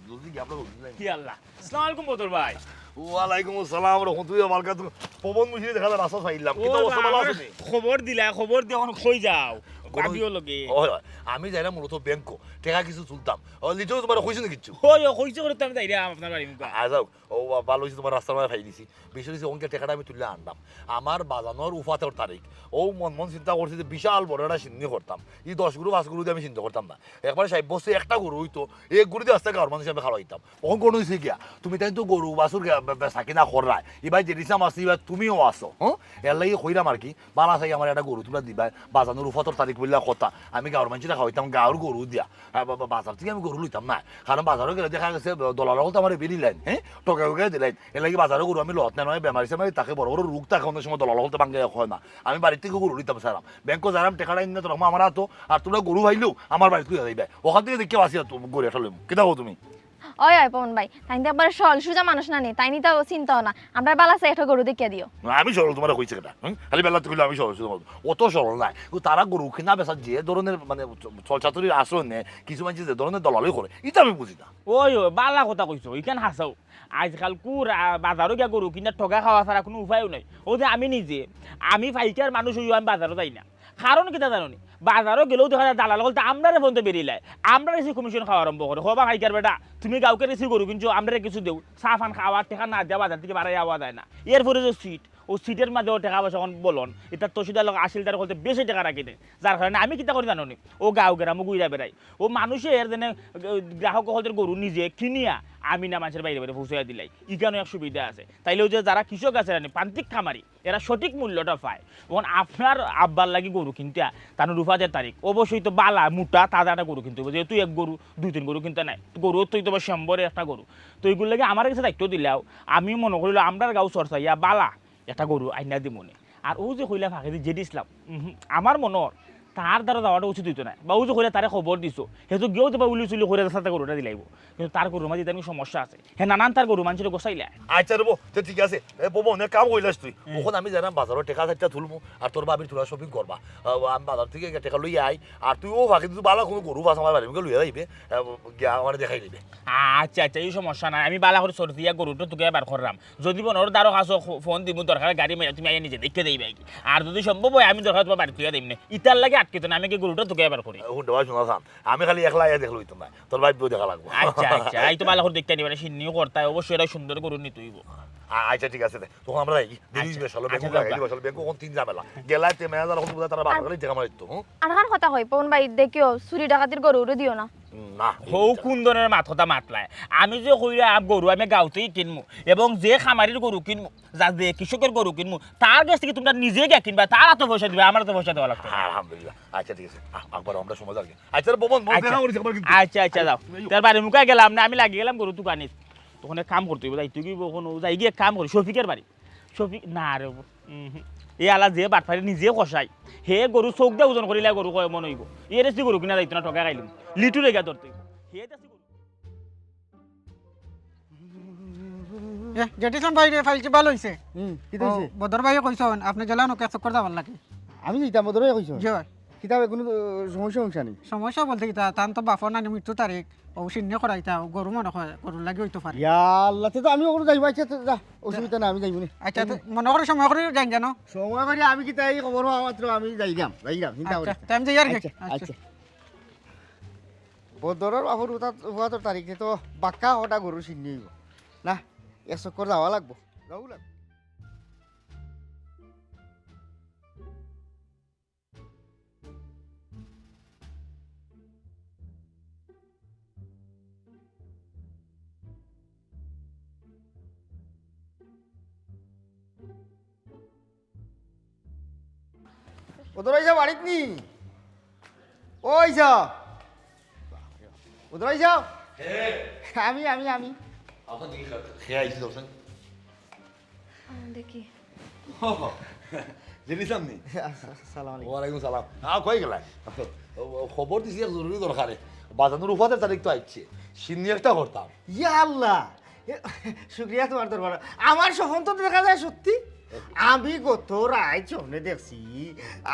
জলদি গিয়ে আপনার কি আল্লাহ আসসালামু আলাইকুম বদর ভাই ওয়ালাইকুম আসসালাম রহমতুল্লাহ আমার কাছে পবন মুশিয়ে দেখা যায় রাস্তা চাইলাম কিন্তু অবস্থা ভালো আছে নি? খবর দিলা খবর দিয়ে এখন কই যাও গাবিও লগে ওই ওই, আমি যাই না মূলত ব্যাংক টাকা কিছু তুলতাম ও লিটেও তোমার কইছো না কিছু ওই কইছে করে তুমি যাইরা আপনার বাড়ি মুকা যাও ও ভালো হয়েছে তোমার রাস্তার মাঝে ফাই দিছি বেশি হয়েছে অঙ্কের টাকাটা আমি তুলে আনলাম আমার বাজানোর উফাতের তারিখ ও মন চিন্তা করছি যে বিশাল বড় একটা সিন্নি করতাম এই 10 গরু 5 গরু দিয়ে আমি চিন্তা করতাম না একবার 60 বছর একটা গরু হইতো এক গরু দিয়ে আস্তে গাঁর মানুষ আমি খাওয়াইতাম তখন কোন হয়েছে গিয়া তুমি তাই তো গরু বাছুর সাকি না করাই এবার যে রিসাম আসছে এবার তুমিও আসো হ্যাঁ এর লাগে কইরাম আর কি বালা চাই আমার একটা গরু তোমরা দিবা বাজানোর উফাতের তারিখ বললে কথা আমি গাঁর মানুষরা খাওয়াইতাম গাঁর গরু দিয়া বাজার থেকে আমি গরু লইতাম না কারণ বাজারও গেলে দেখা গেছে দলার তো আমার বেরিলাইন হ্যাঁ টকা টকা দিলাইন এর লাগে বাজারও গরু আমি লত নয় বেমার হিসেবে তাকে বড় বড় রোগ থাকে অনেক সময় দলার হতে ভাঙে হয় না আমি বাড়ির থেকে গরু লইতাম সারাম ব্যাংকও যারাম টাকাটা ইন তখন আমার হাতো আর তোমরা গরু ভাইলেও আমার বাড়িতে তুই যাইবে ওখান থেকে দেখে আসি গরু একটা লইম কেটা হো তুমি ওই ওই পবন ভাই তাই তো একবার সল সুজা মানুষ না নি তাই নি তো চিন্তাও না আমরা বালা চাই একটা গরু দেখিয়ে দিও আমি সরল তোমার কইছে কেটা খালি বেলা থেকে আমি সরল অত সরল নাই তারা গরু কিনা বেচা যে ধরনের মানে চলচাতুরির আশ্রয় নেয় কিছু মানুষ যে ধরনের দলালই করে এটা আমি বুঝি না ওই বালা কথা কইছো ইখান হাসাও আজকাল কুর বাজারও গিয়া গরু কিনা ঠগা খাওয়া ছাড়া কোনো উপায়ও নাই ও যে আমি নিজে আমি ফাইকার মানুষ হইও আমি বাজারও যাই না কারণ কিতা জানি বাজারও গেলেও দেখা যায় দালাল বলতে আমরা ফোনতে বেরিয়ে আমরা এসে কমিশন খাওয়া আরম্ভ করে হবা ফাইকার বেটা তুমি কাউকে রিসিভ করো কিন্তু আমরা কিছু দেও চা ফান খাওয়ার টেকা না দেওয়া বাজার থেকে বাড়াই আওয়া যায় না এরপরে যে সিট ও সিটের মাঝেও টাকা পয়সা বলন এটা তসিদার লোক 80 টাকা করতে বেশি টাকা রাখি দেয় যার কারণে আমি কিতা করি জানো নি ও গাঁও গ্রামও ঘুরা বেড়াই ও মানুষের যেন গ্রাহক হলদের গরু নিজে কিনিয়া আমি না মানুষের বাইরে বাইরে পৌঁছাইয়া দিলাই ইকানো এক সুবিধা আছে তাইলেও যে যারা কৃষক আছে প্রান্তিক খামারি এরা সঠিক মূল্যটা পায় তখন আপনার আব্বার লাগি গরু কিনতে তার রূপাজের তারিখ অবশ্যই তো বালা মোটা তাজা একটা গরু কিনতে হবে যেহেতু এক গরু 2-3 গরু কিনতে নাই গরু তো তো 100 একটা গরু তো এইগুলো লাগে আমার কাছে দায়িত্ব দিলাও আমি মনে করিল আমরা গাঁও চর্চাইয়া বালা একটা গরু আইনা দি মনে আর ও যে কইলা ফাঁকে যে দিছিলাম আমার মনের তার দ্বারা যাওয়াটা উচিত হইতো না বা উজু করে তারে খবর দিছো সেহেতু গিয়েও তো বা উলি চুলি করে সাথে গরুটা দিলাইব কিন্তু তার গরুর মাঝে তেমন সমস্যা আছে হ্যাঁ নানান তার গরু মানুষের গোসাইলে আচ্ছা রে তো ঠিক আছে বাবা অনেক কাম কইলাস তুই ওখানে আমি জানাম বাজারের টেকা চারটা তুলবো আর তোর বাবির তোরা শপিং করবা আমি বাজার থেকে টেকা লই আই আর তুই ও বাকি তুই ভালো কোনো গরু বাস আমার বাড়ি লইয়া যাইবে গিয়া আমার দেখাই দিবে আচ্ছা আচ্ছা এই সমস্যা নাই আমি বালা করে সরতিয়া গরুটা তোকে বার করলাম যদি বনোর দ্বারো কাছো ফোন দিব দরকার গাড়ি মেয়ে তুমি আইয়া নিজে দেখে দিবে আর যদি সম্ভব হয় আমি দরকার তোমার বাড়ি তুই দিম না ইটার লাগে আটকে তো না আমি কি গরুটা তোকে বার করি শোনা খান আমি খালি একলা আইয়া দেখলো হইতো না তোর ভাই দেখা লাগবো আচ্ছা আচ্ছা এই তো বালা করে দেখতে নিবে সিন্নিও করতে হয় অবশ্যই এটা সুন্দর গরু নিতে হইব আচ্ছা ঠিক আছে তখন আমরা যাই দেরি বেশালো বেঙ্গল লাগাই বসালো বেঙ্গল কোন তিন ঝামেলা গেলাতে ম্যানেজার কোন বুঝা তারা বাবা করে টাকা মারিতো আর খান কথা কই পবন ভাই দেখিও চুরি ডাকাতির গরু দিও না না হৌ কুন্দনের মাথা মাতলায় আমি যে কইরা গরু আমি গাঁওতেই কিনবো এবং যে খামারির গরু কিনবো যা যে কৃষকের গরু কিনবো তার কাছ থেকে তোমরা নিজে গে কিনবা তার এত পয়সা দিবে আমার তো পয়সা দেওয়া লাগবে আলহামদুলিল্লাহ আচ্ছা ঠিক আছে একবার আমরা সময় যাবে আচ্ছা বোন দেখা করিস একবার কিন্তু আচ্ছা আচ্ছা যাও তার বাড়ি মুখে গেলাম না আমি লাগিয়ে গেলাম গরু দোকানে ওখানে কাম করতে হইব যাইতে গিয়ে ওখানে যাই গিয়ে কাম করি শফিকের বাড়ি শফিক না রে এই আলা যে বাটফারি নিজে কষাই হে গরু চোখ দিয়ে ওজন করিলে গরু কয় মনে হইব এর এসি গরু কিনা যাইতো না টকা খাইলাম লিটু রেগা ধরতে হে দেশি গরু জেঠিসন ভাই রে ফাইলটি ভালো হইছে কি কইছে বদর ভাই কইছন আপনি জেলা নকে চক্কর যাবার লাগে আমি যেটা মদরে কইছো জি ভাই কিতাবে কোনো সমস্যা নেই সমস্যা বলতে কি তান তো বাফর নানি মৃত্যু তারিখ অবশ্যই করাইতা গরু মনে হয় গরু লাগে হইতে পারে ইয়া আল্লাহ তো আমি ওগুলো যাইব আচ্ছা যা অসুবিধা না আমি যাইব নি আচ্ছা তো মনে করে সময় করে যাই জানো সময় করে আমি কিতা এই খবর মাত্র আমি যাইলাম চিন্তা করি টাইম যাই আর কি আচ্ছা বদরের বাবুর উঠার তারিখে তো বাক্কা হটা গরু চিনি হইব না এক চক্কর যাওয়া লাগবো যাবো লাগবো ওদের আইসা বাড়িত নি ওই যা ওদের আইসা আমি আমি আমি আপনি কি খেয়ে আইছি দর্শন দেখি জিনিস আপনি সালাম আলাইকুম ওয়ালাইকুম সালাম কই গেলাই খবর দিছি এক জরুরি দরকারে বাজানোর উপাদের তারিখ তো আইছে সিন্নি একটা করতাম ইয়া আল্লাহ শুক্রিয়া তোমার দরবার আমার স্বপ্ন তো দেখা যায় সত্যি আমি গত রায় চমনে দেখছি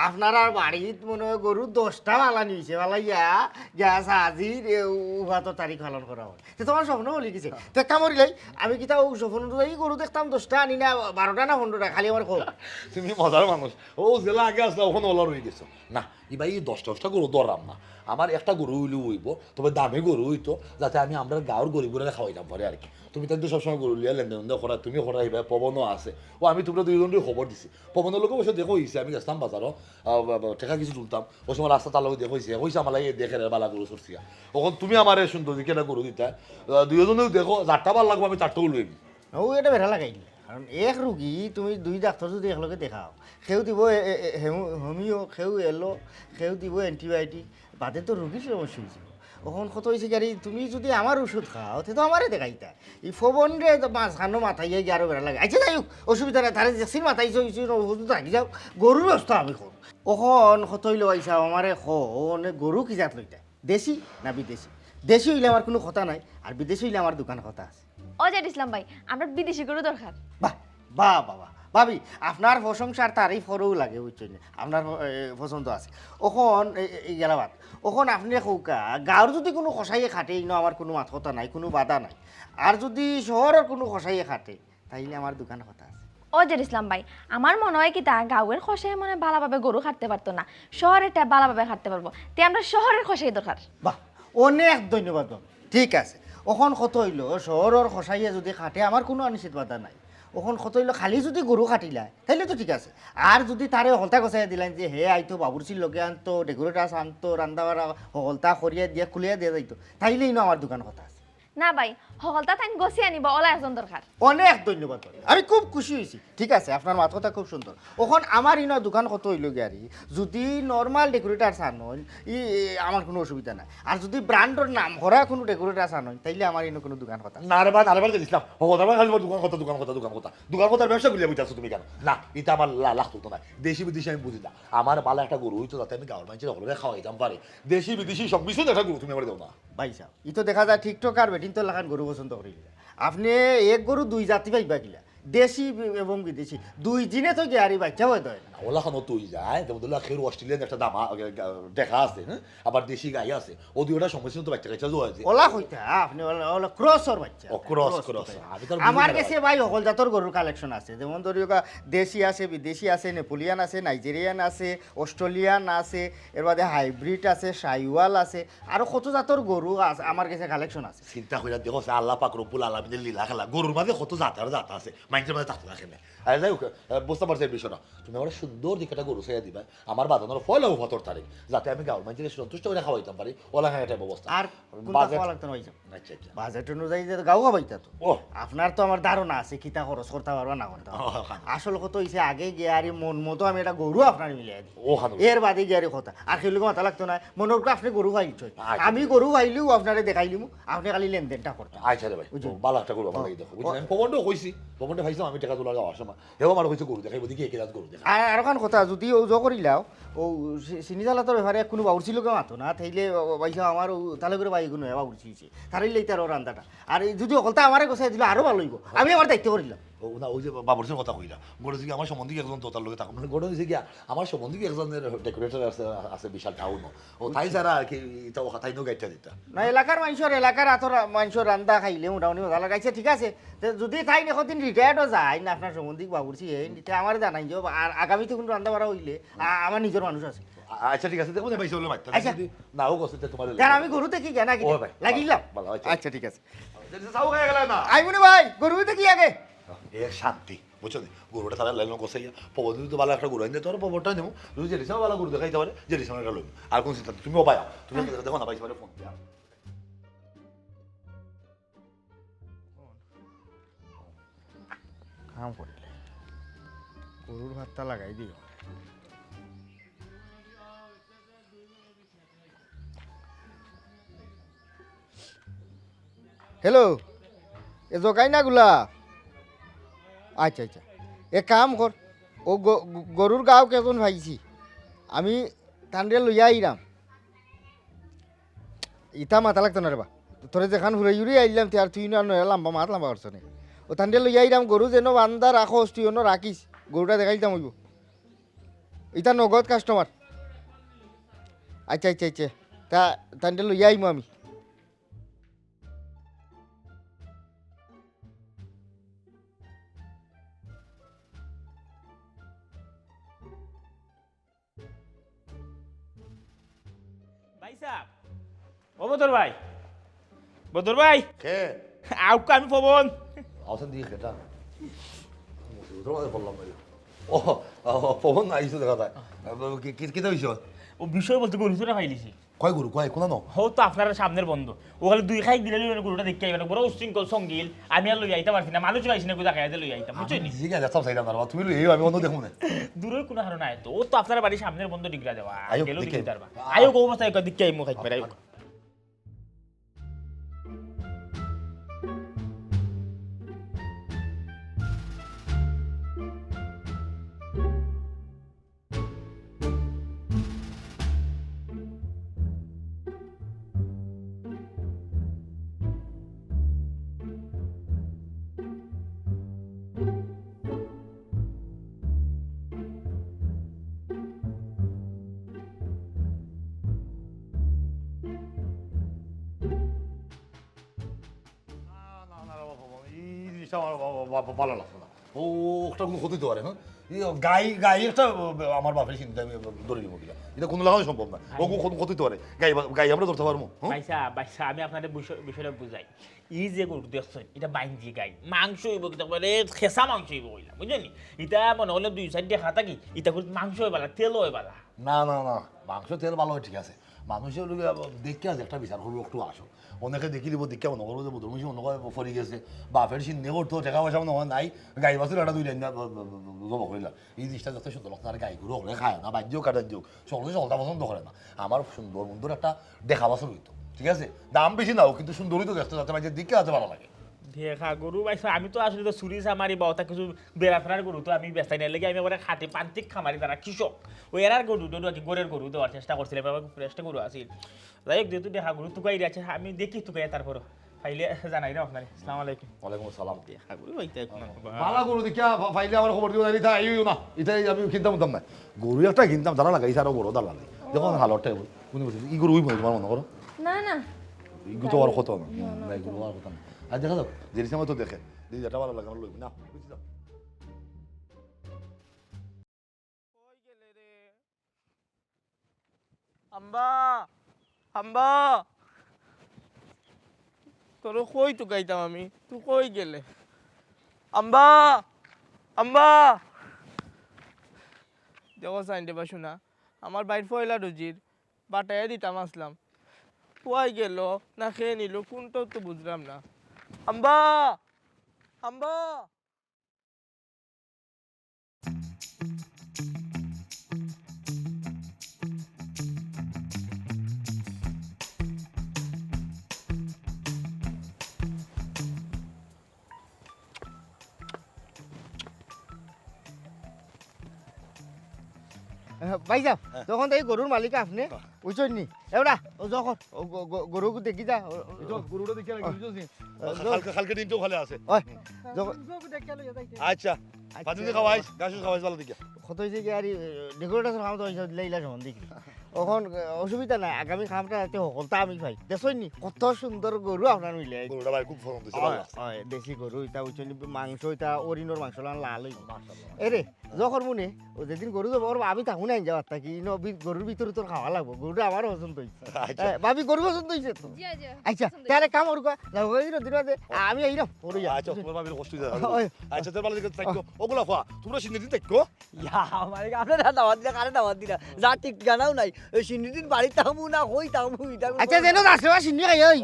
আপনার আর বাড়িত মনে হয় গরু 10টা মালা নিয়েছে মালা ইয়া গ্যাস আজির উহাতো তারিখ পালন করা হয় তো তোমার স্বপ্ন বলি গেছে তো কামড়িলাই আমি কি তা স্বপ্ন অনুযায়ী গরু দেখতাম 10টা আনি না 12টা না 15টা খালি আমার খোল তুমি মজার মানুষ ও জেলা আগে আসলে ওখানে ওলা রয়ে গেছো না এবার এই 10টা গরু দরাম না আমার একটা গরু হইলে হইব তবে দামে গরু হইতো যাতে আমি আমরা গাঁর গরিবরা খাওয়াইতাম পারে আর কি তুমি তাদের সবসময় গরু লিয়া লেনদেন করা তুমি করা এইবার পবনও আছে ও আমি তোমরা দুইজনকে খবর দিছি পবনের লোকে বসে দেখো হয়েছে আমি গেছিলাম বাজারও টেকা কিছু তুলতাম ও সময় রাস্তা তার লোক দেখো হয়েছে হয়েছে আমার এই দেখে বালা গরু সরছিয়া ওখান তুমি আমার সুন্দর দিকে একটা গরু দিতা দুইজনেও দেখো 4টা বার লাগবো আমি 4টাও লইম ও এটা বেড়া লাগাই কারণ এক রুগী তুমি 2 ডাক্তার যদি একলগে দেখাও সেও দিব হোমিও সেও এলো সেও দিব এন্টিবায়োটিক বাদে তো রুগীর সমস্যা হয়েছিল ওখন কত হয়েছে গাড়ি তুমি যদি আমার ওষুধ খাও তে তো আমারে দেখাইতা এই ফোবন রে মাঝখানো মাথায় গিয়ে আরো বেড়া লাগে আচ্ছা যাই হোক অসুবিধা নাই তারা দেখছি মাথায় ওষুধ রাখি যাও গরুর ব্যবস্থা আমি করো ওখন কত হইলো আইসা আমারে গরু কি জাত লইতা দেশি না বিদেশি দেশি হইলে আমার কোনো কথা নাই আর বিদেশি হইলে আমার দোকান কথা আছে ও জেড ইসলাম ভাই আমরা বিদেশি গরু দরকার বাহ বাহ বাবা ভাবি আপনার প্রশংসার তারিফ করেও লাগে বুঝছেন আপনার পছন্দ আছে ওখন এই গেলাবাদ ওখন আপনি কৌকা গাঁৱৰ যদি কোনো কষাইয়ে খাটে ইনো আমার কোনো মাথা কথা নাই কোনো বাধা নাই আর যদি শহরের কোনো কষাইয়ে খাটে তাইলে আমার দোকান কথা আছে ও জেড ইসলাম ভাই আমার মনে হয় কি তা গাঁয়ের খসাই মানে ভালোভাবে গরু খাটতে পারতো না শহরেরটা ভালোভাবে খাটতে পারবো তাই আমরা শহরের খসাই দরকার বাহ অনেক ধন্যবাদ বাবু ঠিক আছে ওখন কত হইল শহরের কষাইয়ে যদি খাটে আমার কোনো অনিশ্চিত বাধা নাই ওখন কত হইল খালি যদি গরু কাটিলায় তাইলে তো ঠিক আছে আর যদি তারে হলতা গছাই দিলেন যে হে আইতো বাবুরচির লগে আনতো ডেকোরেটাস আনতো রান্না বাড়া হলতা খরিয়া দিয়া খুলিয়া দিয়া যাইতো তাইলে ইনো আমার দোকান কথা আছে না ভাই সকলটা তাই গছি আনিব ওলা একজন দরকার অনেক ধন্যবাদ ভাই। আমি খুব খুশি হয়েছি ঠিক আছে আপনার মাত কথা খুব সুন্দর ওখান আমার ইনো দোকান কত হইল গিয়ারি যদি নর্মাল ডেকোরেটার চান হয় আমার কোনো অসুবিধা নাই আর যদি ব্র্যান্ডর নাম করা কোনো ডেকোরেটার চান হয় তাইলে আমার ইনো কোনো দোকান কথা নারবার দিছিলাম হবার খালি দোকান কথার ব্যবসা গুলিয়ে বুঝাচ্ছ তুমি কেন না এটা আমার লাগতো না দেশি বিদেশি আমি বুঝি না আমার বালা একটা গরু হইতো যাতে আমি গাঁর মানুষের সকলকে খাওয়াইতাম পারে দেশি বিদেশি সব মিশন একটা গরু তুমি আমার দেও না ভাই সাহেব ই তো দেখা যায় টিকটক আর বেটিন তো লাগান গরু পছন্দ করি আপনি এক গরু দুই জাতি পাইবা কিলা দেশি এবং বিদেশি দুই জিনে তো গিয়ারি বাচ্চা হয়ে দেয় না ওলা খানো তুই যায় যেমন ধরো খের অস্ট্রেলিয়ান একটা দামা দেখা আছে হ্যাঁ আবার দেশি গাই আছে ও দুইটা সমস্যা তো বাচ্চা কাচ্চা জোয়া আছে ওলা কইতা আপনি ওলা ক্রসর বাচ্চা ক্রস আমি তো আমার কাছে ভাই সকল জাতর গরুর কালেকশন আছে যেমন ধরি দেশি আছে বিদেশি আছে নেপোলিয়ান আছে নাইজেরিয়ান আছে অস্ট্রেলিয়ান আছে এর বাদে হাইব্রিড আছে সাইওয়াল আছে আরো কত জাতর গরু আছে আমার কাছে কালেকশন আছে চিন্তা করে দেখো আল্লাহ পাক রব্বুল আলামিনের লীলা খেলা গরুর মাঝে কত জাতার জাত আছে মাইন্ডের মাঝে থাকতে রাখে না আর যাই হোক বুঝতে পারছি এই বিষয়টা তুমি আমার সুন্দর দিকে একটা গরু চাইয়া দিবা আমার বাজানোর ফল হবে 17 তারিখ যাতে আমি গাঁর মানুষের সন্তুষ্ট করে খাওয়াইতাম পারি ওলা খাই একটা ব্যবস্থা আর বাজেট কোনটা লাগতো না ভাই সাহেব? আচ্ছা আচ্ছা বাজেট অনুযায়ী যে গাও গাবাইতা তো ও আপনার তো আমার ধারণা আছে কিতা খরচ করতে পারবা না করতে পারবা। আসল কথা হইছে আগে গিয়ে আর মন মতো আমি একটা গরু আপনার মিলিয়ে দিই ও খানো এর বাদে গিয়ে আর কথা আর সেগুলো মাথা লাগতো না মনে করো আপনি গরু খাইছ আচ্ছা। আমি গরু খাইলেও আপনারে দেখাইলিমু আপনি খালি লেনদেনটা করতেন আচ্ছা রে ভাই ভালো একটা গরু আমার লাগে দেখো বুঝলেন আমি পবনটাও কইছি পবনটা ভাইছিলাম আমি টাকা তোলা যাওয়ার সময় এও আমার হয়েছে গরু দেখাইব দেখি একে রাত গরু দেখা আর আর কথা যদি ও জ করিলাও ও চিনি জ্বালাতর ব্যাপারে কোনো বাউরছিল কেউ মাতো না থাইলে বাইসা আমার তাহলে করে বাই কোনো এবার উড়ছিছে তারাইলেই তার রান্দাটা আর যদি অকলটা আমারে গোছাই দিলে আরো ভালো হইব আমি আমার দায়িত্ব করিলাম ও না ওই যে বাবরসের কথা কইলা গরু যে আমার সম্বন্ধে একজন তোতার লোকে থাকুন মানে গরু হয়েছে গিয়া আমার সম্বন্ধে একজনের ডেকোরেটর আছে আছে বিশাল টাউন ও তাই যারা আর কি এটা তাই নো গাইটা দিতা না এলাকার মানুষের এলাকার আতর মানুষের রান্দা খাইলে মোটামুটি ভালো লাগাইছে ঠিক আছে তো যদি তাই এখন রিটায়ার্ডও যায় না আপনার সম্বন্ধিক বাবুরছি এটা আমার জানাই যে আর আগামীতে কোনো রান্দা বাড়া হইলে আমার নিজের মানুষ আছে আচ্ছা ঠিক আছে দেখো ভাই চলে মাইতা আচ্ছা। নাও গছে তোমার কারণ আমি গরুতে কি জ্ঞান আগে ও ভাই, লাগিলাম ভালো, আচ্ছা। আচ্ছা ঠিক আছে যাও খাই গেল না আই মনে ভাই গরুতে কি আগে এ শান্তি বুঝছো গরুটা তারা লাইন গোসাইয়া পবন তো ভালো একটা গরু আনতে তোর পবনটা নেবো তুমি যে রিসাও ভালো গরু দেখাইতে পারে যে রিসাও একটা লইবো আর কোন চিন্তা তুমিও পায়া তুমি দেখো না পাইছে ফোন দিয়া কাম করিলে গরুর ভাতটা লাগাই দিও হ্যালো এ জগাই না গুলা আচ্ছা আচ্ছা এ কাম কর ও গরুর গাও কেজন ভাইছি আমি তান্ডে লইয়া আইরাম ইটা মাথা লাগতো না রে বা তোরে যেখান ঘুরে ঘুরে আইলাম আর তুই না লাম্বা মাত লাম্বা করছ না ও তান্ডে লইয়া আইরাম গরু যেন বান্দা রাখোস তুই অন্য রাখিস গরুটা দেখাইতাম হইব ইটা নগদ কাস্টমার আচ্ছা আচ্ছা আচ্ছা তা তান্ডে লইয়া আইমু আমি ভাই সাহেব ও বদর ভাই বদর ভাই কে আউকা আমি পবন আওসান দিয়ে খেটা ওদের মধ্যে বললাম ভাই ও পবন আইসো দেখা যায় কি হইছ ও বিষয় বলতে গরু চুরা খাইলিছি কয় গরু কয় কোনা ন হো তো আপনার সামনের বন্ধ ওখানে দুই খাই দিলে গরুটা দেখতে আইবেন বড় উশৃঙ্খল সঙ্গীল আমি আর লই আইতে পারছি না মানুষ পাইছি না কোথা খাইতে লই আইতাম বুঝছেন নি ঠিক আছে সব চাইলাম না তুমি এই আমি অন্য দেখুন দূরে কোনো হারো নাই তো ও তো আপনার বাড়ির সামনের বন্ধ ডিগরা দেওয়া আয়ো, গেলো দেখে। দিকে তারবা আয়ো গো বস্তা এক দিকে আইমু খাইতে পারে এই জিনিসটা আমার ভালো লাগছে না ও একটা কোনো ক্ষতি তো পারে হ্যাঁ গাই গাই একটা আমার বাপের চিন্তা আমি ধরে নিব কিনা এটা কোনো লাগানো সম্ভব না ও কোনো ক্ষতি তো পারে গাই গাই আমরা ধরতে পারবো বাইসা বাইসা আমি আপনাদের বিষয়টা বুঝাই এই যে গরু দেখছেন এটা বাইঞ্জি গাই মাংস হইব কিন্তু একবারে খেসা মাংস হইব কইলাম বুঝলেন এটা মনে হলে দুই সাইড দিয়ে খাতা কি এটা করে মাংস হয়ে বালা তেল হয়ে বালা না না না মাংস তেল ভালো হয় ঠিক আছে মানুষের দেখতে আছে একটা বিচার করবো একটু আসো অনেকে দেখি দিব দেখে মনে করবো যে বধুর মিশি মনে করে ফরি গেছে বাপের চিন্তা করতো টাকা পয়সা মনে হয় নাই গাই বাছুর একটা দুই লাইন জমা করিলাম এই জিনিসটা যথেষ্ট সুন্দর আর গাই গরু হলে খায় না বাহ্য কাটার যোগ সকলে চলতা পছন্দ করে না আমার সুন্দর বন্ধুর একটা দেখা বাছুর হইতো ঠিক আছে দাম বেশি নাও কিন্তু সুন্দরই তো দেখতে যাতে মাঝে দিকে আছে ভালো লাগে দেখা গরু পাইছো আমি তো আসলে তো চুরি চামারি বা ওটা কিছু বেড়াফেরার গরু তো আমি বেচাই না লেগে আমি আবার খাটি প্রান্তিক খামারি যারা কৃষক ওই এরার গরু তো আর কি গরের গরু দেওয়ার চেষ্টা করছিলাম এবার ফ্রেশটা গরু আসিল যাই হোক যেহেতু দেখা গরু তুকাই আছে আমি দেখি তুকাই তারপর ফাইলে জানাই রে আপনার আসসালামু আলাইকুম ওয়ালাইকুম আসসালাম দেখা গরু হইতে এখন ভালো গরু দেখিয়া ফাইলে আমার খবর দিও না এটা আইও না এটাই আমি কিনতাম দাম না গরু একটা কিনতাম দাঁড়া লাগাইছে আরো বড় দাঁড়া লাগে যখন হালরটা বুঝতে পারছি এই গরু তোমার মনে করো না না এগুলো তো আর কত না না এগুলো আর কত না আর দেখা যাও জিনিস আমার তো দেখে দিদি যেটা ভালো লাগে আমার লইবি না বুঝছি যাও আম্বা আম্বা তোর কই তো গাইতাম আমি তুই কই গেলে আম্বা আম্বা দেখো সাইন দেবা শোনা আমার বাইর ফয়লা রুজির বাটায় দিতাম আসলাম কোয়াই গেল না খেয়ে নিল কোনটাও তো বুঝলাম না আম্বা আম্বা ভাই যাও যখন এই গরুর মালিক আপনি বুঝছেন নি এবার ও যখন গরু দেখি যা গরুটা দেখিয়া কালকে দিনটাও ভালো আছে ওই যখন আচ্ছা পাতুদি খাওয়াইস গাছ খাওয়াইস ভালো দেখিয়া কত হয়েছে কি আর ডেকোরেটেশন খাম তো হয়েছে লাইলা যখন দেখি তখন অসুবিধা নাই আগামী খামটা যাতে সকলটা আমি পাই দেখছেন নি কত সুন্দর গরু আপনার মিলে গরুটা ভাই খুব পছন্দ হয়েছে ভালো লাগছে। দেশি গরু এটা বুঝছেন মাংস এটা অরিনোর মাংস লাল হইব এরে যখন মনে ও যেদিন গরু যাবো ওর ভাবি থাকুন আইন যাওয়ার থাকি গরুর ভিতরে তোর খাওয়া লাগবো গরুটা আমারও পছন্দ হয়েছে আচ্ছা। ভাবি গরু পছন্দ হয়েছে তো আচ্ছা তাহলে কাম ওর আমি এইরকম ওর আচ্ছা তোমার ভাবির কষ্ট হয়ে যাবে আচ্ছা তোর ভালো দিকে থাকো ওগুলা খা তোমরা সিনে দিন থাকো ইয়া আমার আপনারা দাওয়াত দিলা কারে দাওয়াত দিলা যা ঠিক জানাও নাই ওই সিন্দিদিন বাড়ি তামু না কই তামু এটা আচ্ছা যেন আসে বা সিন্নি খাই ওই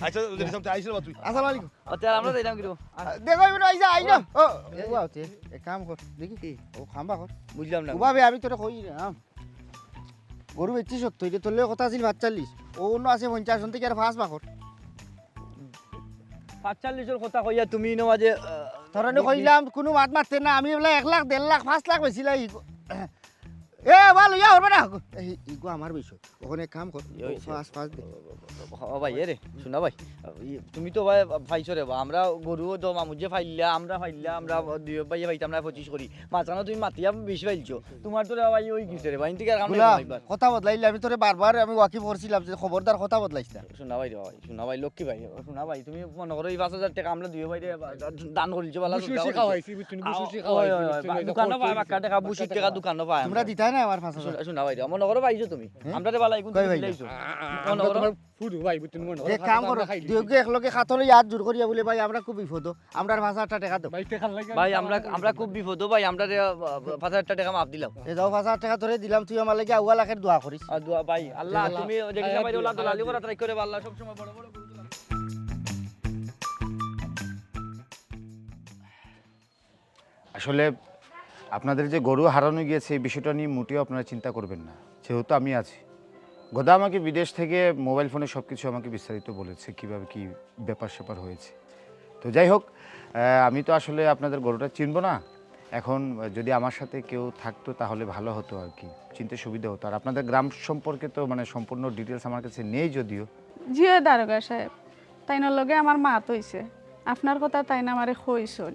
আচ্ছা যদি সামনে আইছিল তুই আসসালামু আলাইকুম আচ্ছা আমরা যাইলাম কি দেখো এবার আইসা আইনো ও ও আতে এক কাম কর দেখি কি ও খাম্বা কর বুঝলাম না উবাবে আমি তোরে কই রে গরু বেচি সত্য এটা তোর লগে কথা আছিল 45 ও অন্য আছে 50 থেকে আর ফাঁস বাকর 45 এর কথা কইয়া তুমি ন মাঝে ধরনে কইলাম কোনো মাত মারতে না আমি বলে 1 লাখ 1.5 লাখ 5 লাখ বেচিলা এ ভালো ইয়া হরবে না ইগো আমার বিষয় ওখানে কাম কর ফাঁস দে ও ভাই এরে শোনা ভাই তুমি তো ভাই পাইছো রে আমরা গরু তো মামুজে ফাইলা আমরা দুই ভাই পাইতাম না 25 করি মাঝখানে তুমি মাতিয়া বেশি ফাইলছো তোমার তো ভাই ওই কিছু রে ভাই ঠিক আছে আমরা কথা বদলাইলে আমি তোরে বারবার আমি ওয়াকিফ করছিলাম যে খবরদার কথা বদলাইছ না শোনা ভাই রে ভাই শোনা ভাই লক্ষ্মী ভাই শোনা ভাই তুমি মনে করো এই 5000 টাকা আমরা দুই ভাই দান করিছো ভালো বুসুসি খাওয়াইছি বুঝছেন বুসুসি খাওয়াইছি দোকানে পায় বাক্কা টাকা বুসি টাকা দোকানে পায় তোমরা দিতাই না আমার 5000 শোনা ভাই মনে করো পাইছো তুমি আমরা রে ভালো তুমি দিলাইছো মনে করো তোমার ফুড ভাই বুঝছেন মনে যে কাম করো দুইকে একলগে খাতলে ইয়াদ জোর করিয়া বলে ভাই আমরা খুব বিপদ আমরা 5000 টাকা দাও ভাই টেকা লাগে ভাই আমরা খুব বিপদ ভাই আমরা 5000 টাকা মাপ দিলাম এ দাও 5000 টাকা ধরে দিলাম তুই আমার লাগি আউয়া লাখের দোয়া করিস আর দোয়া ভাই আল্লাহ তুমি দেখিস ভাই ওলা দলালি করা ট্রাই করে আল্লাহ সব সময় বড় বড় গরু দিলাম আসলে আপনাদের যে গরু হারানো গিয়েছে এই বিষয়টা নিয়ে মোটেও আপনারা চিন্তা করবেন না যেহেতু আমি আছি গোদা আমাকে বিদেশ থেকে মোবাইল ফোনে সব কিছু আমাকে বিস্তারিত বলেছে কিভাবে কি ব্যাপার স্যাপার হয়েছে তো যাই হোক আমি তো আসলে আপনাদের গরুটা চিনব না এখন যদি আমার সাথে কেউ থাকতো তাহলে ভালো হতো আর কি চিনতে সুবিধা হতো আর আপনাদের গ্রাম সম্পর্কে তো মানে সম্পূর্ণ ডিটেলস আমার কাছে নেই যদিও জি দারোগা সাহেব তাইনার লগে আমার মাত হইছে আপনার কথা তাইনা আমারে কইছল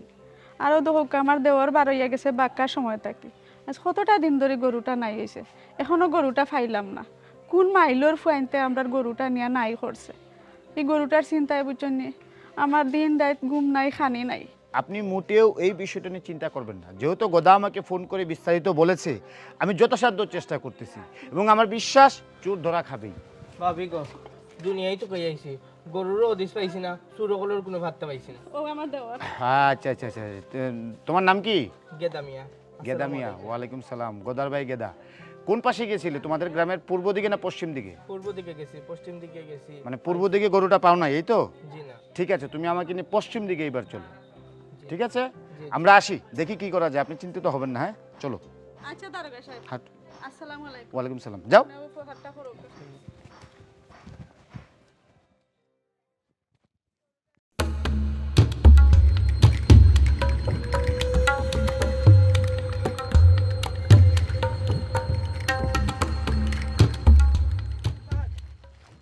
আরও দেখুক আমার দেওয়ার বার হইয়া গেছে বাক্কার সময় থাকি আজ কতটা দিন ধরে গরুটা নাই হয়েছে এখনো গরুটা ফাইলাম না কোন মাইলোর ফুয়াইনতে আমরা গরুটা নিয়ে নাই করছে এই গরুটার চিন্তায় বুঝছেন নি আমার দিন রাত ঘুম নাই খানি নাই আপনি মোটেও এই বিষয়টা নিয়ে চিন্তা করবেন না যেহেতু গোদা আমাকে ফোন করে বিস্তারিত বলেছে আমি যথাসাধ্য চেষ্টা করতেছি এবং আমার বিশ্বাস চোর ধরা খাবেই ভাবি গো দুনিয়ায় তো কই আইছি গরুরও ওদিস পাইছি না চুরকলের কোনো ভাতটা পাইছি না ও আমার দেওয়ার আচ্ছা আচ্ছা আচ্ছা তোমার নাম কি গেদা মিয়া গেদা মিয়া ওয়ালাইকুম সালাম গোদার ভাই গেদা কোন পাশে গিয়েছিলে তোমাদের গ্রামের পূর্ব দিকে না পশ্চিম দিকে? পূর্ব দিকে গেছি, পশ্চিম দিকে গেছি। মানে পূর্ব দিকে গরুটা পাও না, এই তো? জি না। ঠিক আছে, তুমি আমাকে নিয়ে পশ্চিম দিকে এবার চলো, ঠিক আছে? জি। আমরা আসি, দেখি কি করা যায়, আপনি চিন্তিত হবেন না, হ্যাঁ চলো। আচ্ছা দারোগা সাহেব, হাট। আসসালামু আলাইকুম। ওয়ালাইকুম সালাম, যাও। আপনার উপহারটা করুন।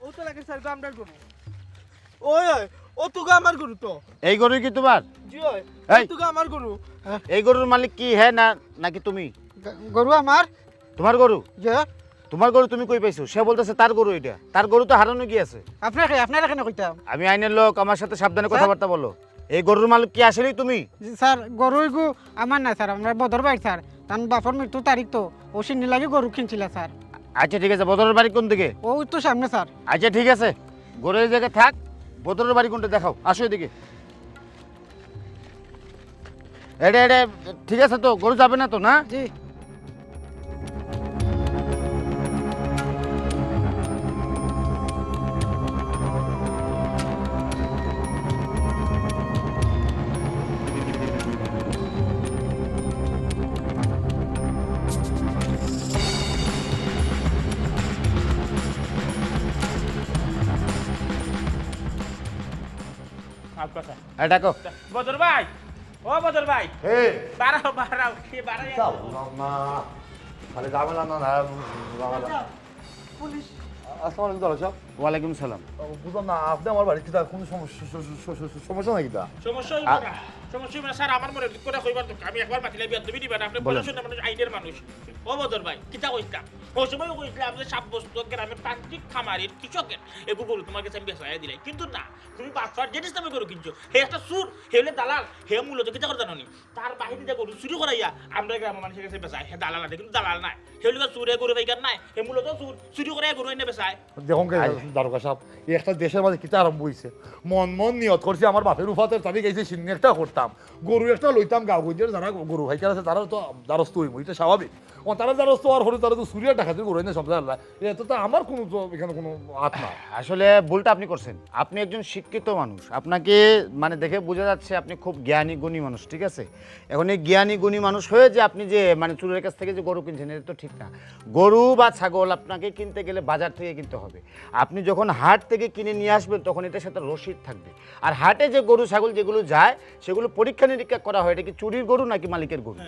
ও তো লাগে স্যার আমরার গরু। ওই ওই ও তুগা আমার গরু তো। এই গরু কি তোমার? জি ওই এই। তুগা আমার গরু। এই গরুর মালিক কি হ্যাঁ না নাকি তুমি? গরু আমার তোমার গরু? যে তোমার গরু তুমি কই পাইছো? সে বলতেছে তার গরু এটা, তার গরু তো হারানো গিয়েছে। আপনারা কেন কইতাম? আমি আইনের লোক, আমার সাথে সাবধানে কথাবার্তা বলো। এই গরুর মালিক কি আসলেই তুমি? স্যার গরু গু আমার না স্যার, আমরা বদর বাড়ি স্যার, তার বাপর মৃত্যু তারিখ তো ও সিন্নি লাগে গরু কিনছিল স্যার। আচ্ছা ঠিক আছে, বদরের বাড়ি কোন দিকে? ও তো সামনে স্যার। আচ্ছা ঠিক আছে, গরুর এই জায়গায় থাক, বদরের বাড়ি কোনটা দেখাও, আসো এদিকে। এটা এটা ঠিক আছে তো, গরু যাবে না তো না? জি आपका सर হ্যাঁ ডাকো। बदर भाई, ओ बदर भाई, হে बारह बारह ये बारह যাও না খালি ঝামেলা না না ঝামেলা। পুলিশ। আসসালামু আলাইকুম দাদা সাহেব। ওয়ালাইকুম সালাম। বুঝলাম না, আপনি আমার বাড়িতে কোনো সমস্যা নাকি তা? সমস্যা হইব না, সমস্যা হইব না স্যার। আমার মনে করে কইবার তো আমি একবার মাতিলে বিয়াদ দিবি দিবেন আপনি বলেন। পড়াশোনা মানুষ, আইনের মানুষ। ও বদর ভাই কিতা কইতাম, ওই সময় কইছিলাম যে সাব্যস্ত গ্রামের প্রান্তিক খামারের কৃষকের এগু গরু তোমার কাছে আমি বেচাইয়া দিলাই, কিন্তু না, তুমি বাচ্চার জিনিস নামে গরু কিনছো। হে একটা সুর, হে হলে দালাল, হে মূলত কিতা করে জানো নি, তার বাহিনী দিয়ে গরু চুরি করাইয়া আমরা গ্রামের মানুষের কাছে বেচাই। হে দালাল না, কিন্তু দালাল নাই, হে হলে চুরে গরু বাইকার নাই, হে মূলত চুর চুরি করাইয়া গরু এনে বেচায়। দেখুন দারোগা সাহেব, এই একটা দেশের মাঝে কিতা আরম্ভ হয়েছে। মন মন নিয়ত করছি আমার বাপের উফাতের তারিখ গেছে সিন্নি একটা করতাম, গরু একটা লইতাম, গাঁও গঞ্জের যারা গরু ভাইকার আছে তারা তো দ্বারস্থ হইব, এটা স্বাভাবিক। ও তারা দ্বারস্থ হওয়ার ফলে তারা তো সুরিয়া ডাকাতির গরু এনে সব জানলা, এটা তো আমার কোনো তো এখানে কোনো হাত না। আসলে ভুলটা আপনি করছেন, আপনি একজন শিক্ষিত মানুষ, আপনাকে মানে দেখে বোঝা যাচ্ছে আপনি খুব জ্ঞানী গুণী মানুষ, ঠিক আছে? এখন এই জ্ঞানী গুণী মানুষ হয়ে যে আপনি যে মানে চুরের কাছ থেকে যে গরু কিনছেন, এটা তো ঠিক না। গরু বা ছাগল আপনাকে কিনতে গেলে বাজার থেকে কিনতে হবে। আপনি যখন হাট থেকে কিনে নিয়ে আসবেন তখন এটার সাথে রসিদ থাকবে। আর হাটে যে গরু ছাগল যেগুলো যায় সেগুলো পরীক্ষা নিরীক্ষা করা হয়, এটা কি চুরির গরু নাকি মালিকের গরু।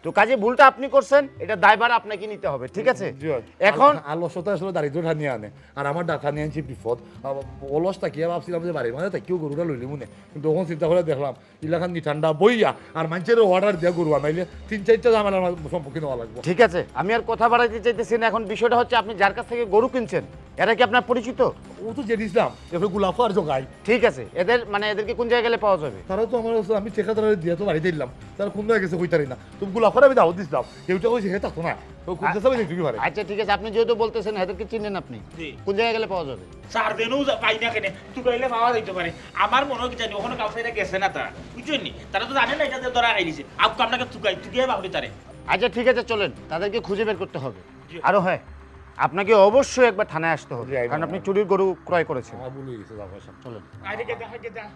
তো কাজে ভুলটা আপনি করছেন, এটা দায়ভার আপনাকে নিতে হবে, ঠিক আছে? এখন আলসতা আসলে দারিদ্র ঠানিয়ে আনে, আর আমার ডাকা নিয়ে আনছি বিপদ। অলস তাকিয়ে ভাবছিলাম যে বাড়ির মানে তাকিও গরুটা লইলি মনে, কিন্তু তখন চিন্তা করে দেখলাম ইলাখান নি ঠান্ডা বইয়া আর মানুষের অর্ডার দিয়া গরু আনাইলে 3-4টা ঝামেলার সম্মুখীন হওয়া লাগবে। ঠিক আছে, আমি আর কথা বাড়াইতে চাইতেছি না। এখন বিষয়টা হচ্ছে আপনি যার কাছ থেকে গরু কিনছেন এরা কি আপনার পরিচিত? ও তো জেনেছিলাম এবার গোলাপ আর জোগাই। ঠিক আছে, এদের মানে এদেরকে কোন জায়গায় গেলে পাওয়া যাবে? তারা তো আমার আমি ঠিকাদার দিয়ে তো বাড়িতে দিলাম, তারা কোন জায়গায় গেছে কইতারি না। তুমি গোলাপ আমি দাও দিছিলাম, কেউটা কইছে হে থাকতো না, তো কোন যাবে দেখতে পারে। আচ্ছা ঠিক আছে, আপনি যেহেতু বলতেছেন এদেরকে চিনেন, আপনি জি। কোন জায়গায় গেলে পাওয়া যাবে? স্যার দেনও পাই না কেন, তুই কইলে পাওয়া যাইতে পারে। আমার মনে হয় কি জানি ওখানে কাউসাইরা গেছে না তারা, বুঝছেন নি, তারা তো জানে না এটা ধরা খাইছে। আপনি আপনাকে তুকিয়ে বাবরি তারে। আচ্ছা ঠিক আছে, চলেন, তাদেরকে খুঁজে বের করতে হবে। জি। আরো হ্যাঁ, আপনাকে অবশ্যই একবার থানায় আসতে হবে, জি, আইবো। কারণ আপনি চুরির গরু ক্রয় করেছেন। আমার ভুল হয়ে গেছে যাবো সব। চলেন। আরে কে দেখা কে দেখা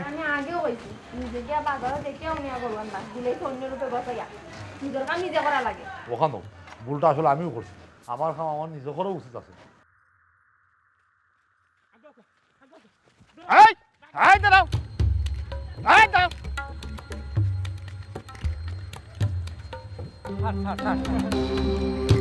আমি আগেও কইছি নিজে গিয়া বাজারে দেখিও নিয়া করবান না, দিলেই অন্য রূপে বসাইয়া নিজের কাম নিজে করা লাগে। ওখানেও ভুলটা আসলে আমিও করছি, আমার কাম আমার নিজে করা উচিত আছে। এই এই দাঁড়াও, এই দাঁড়াও। ছাড় ছাড় ছাড়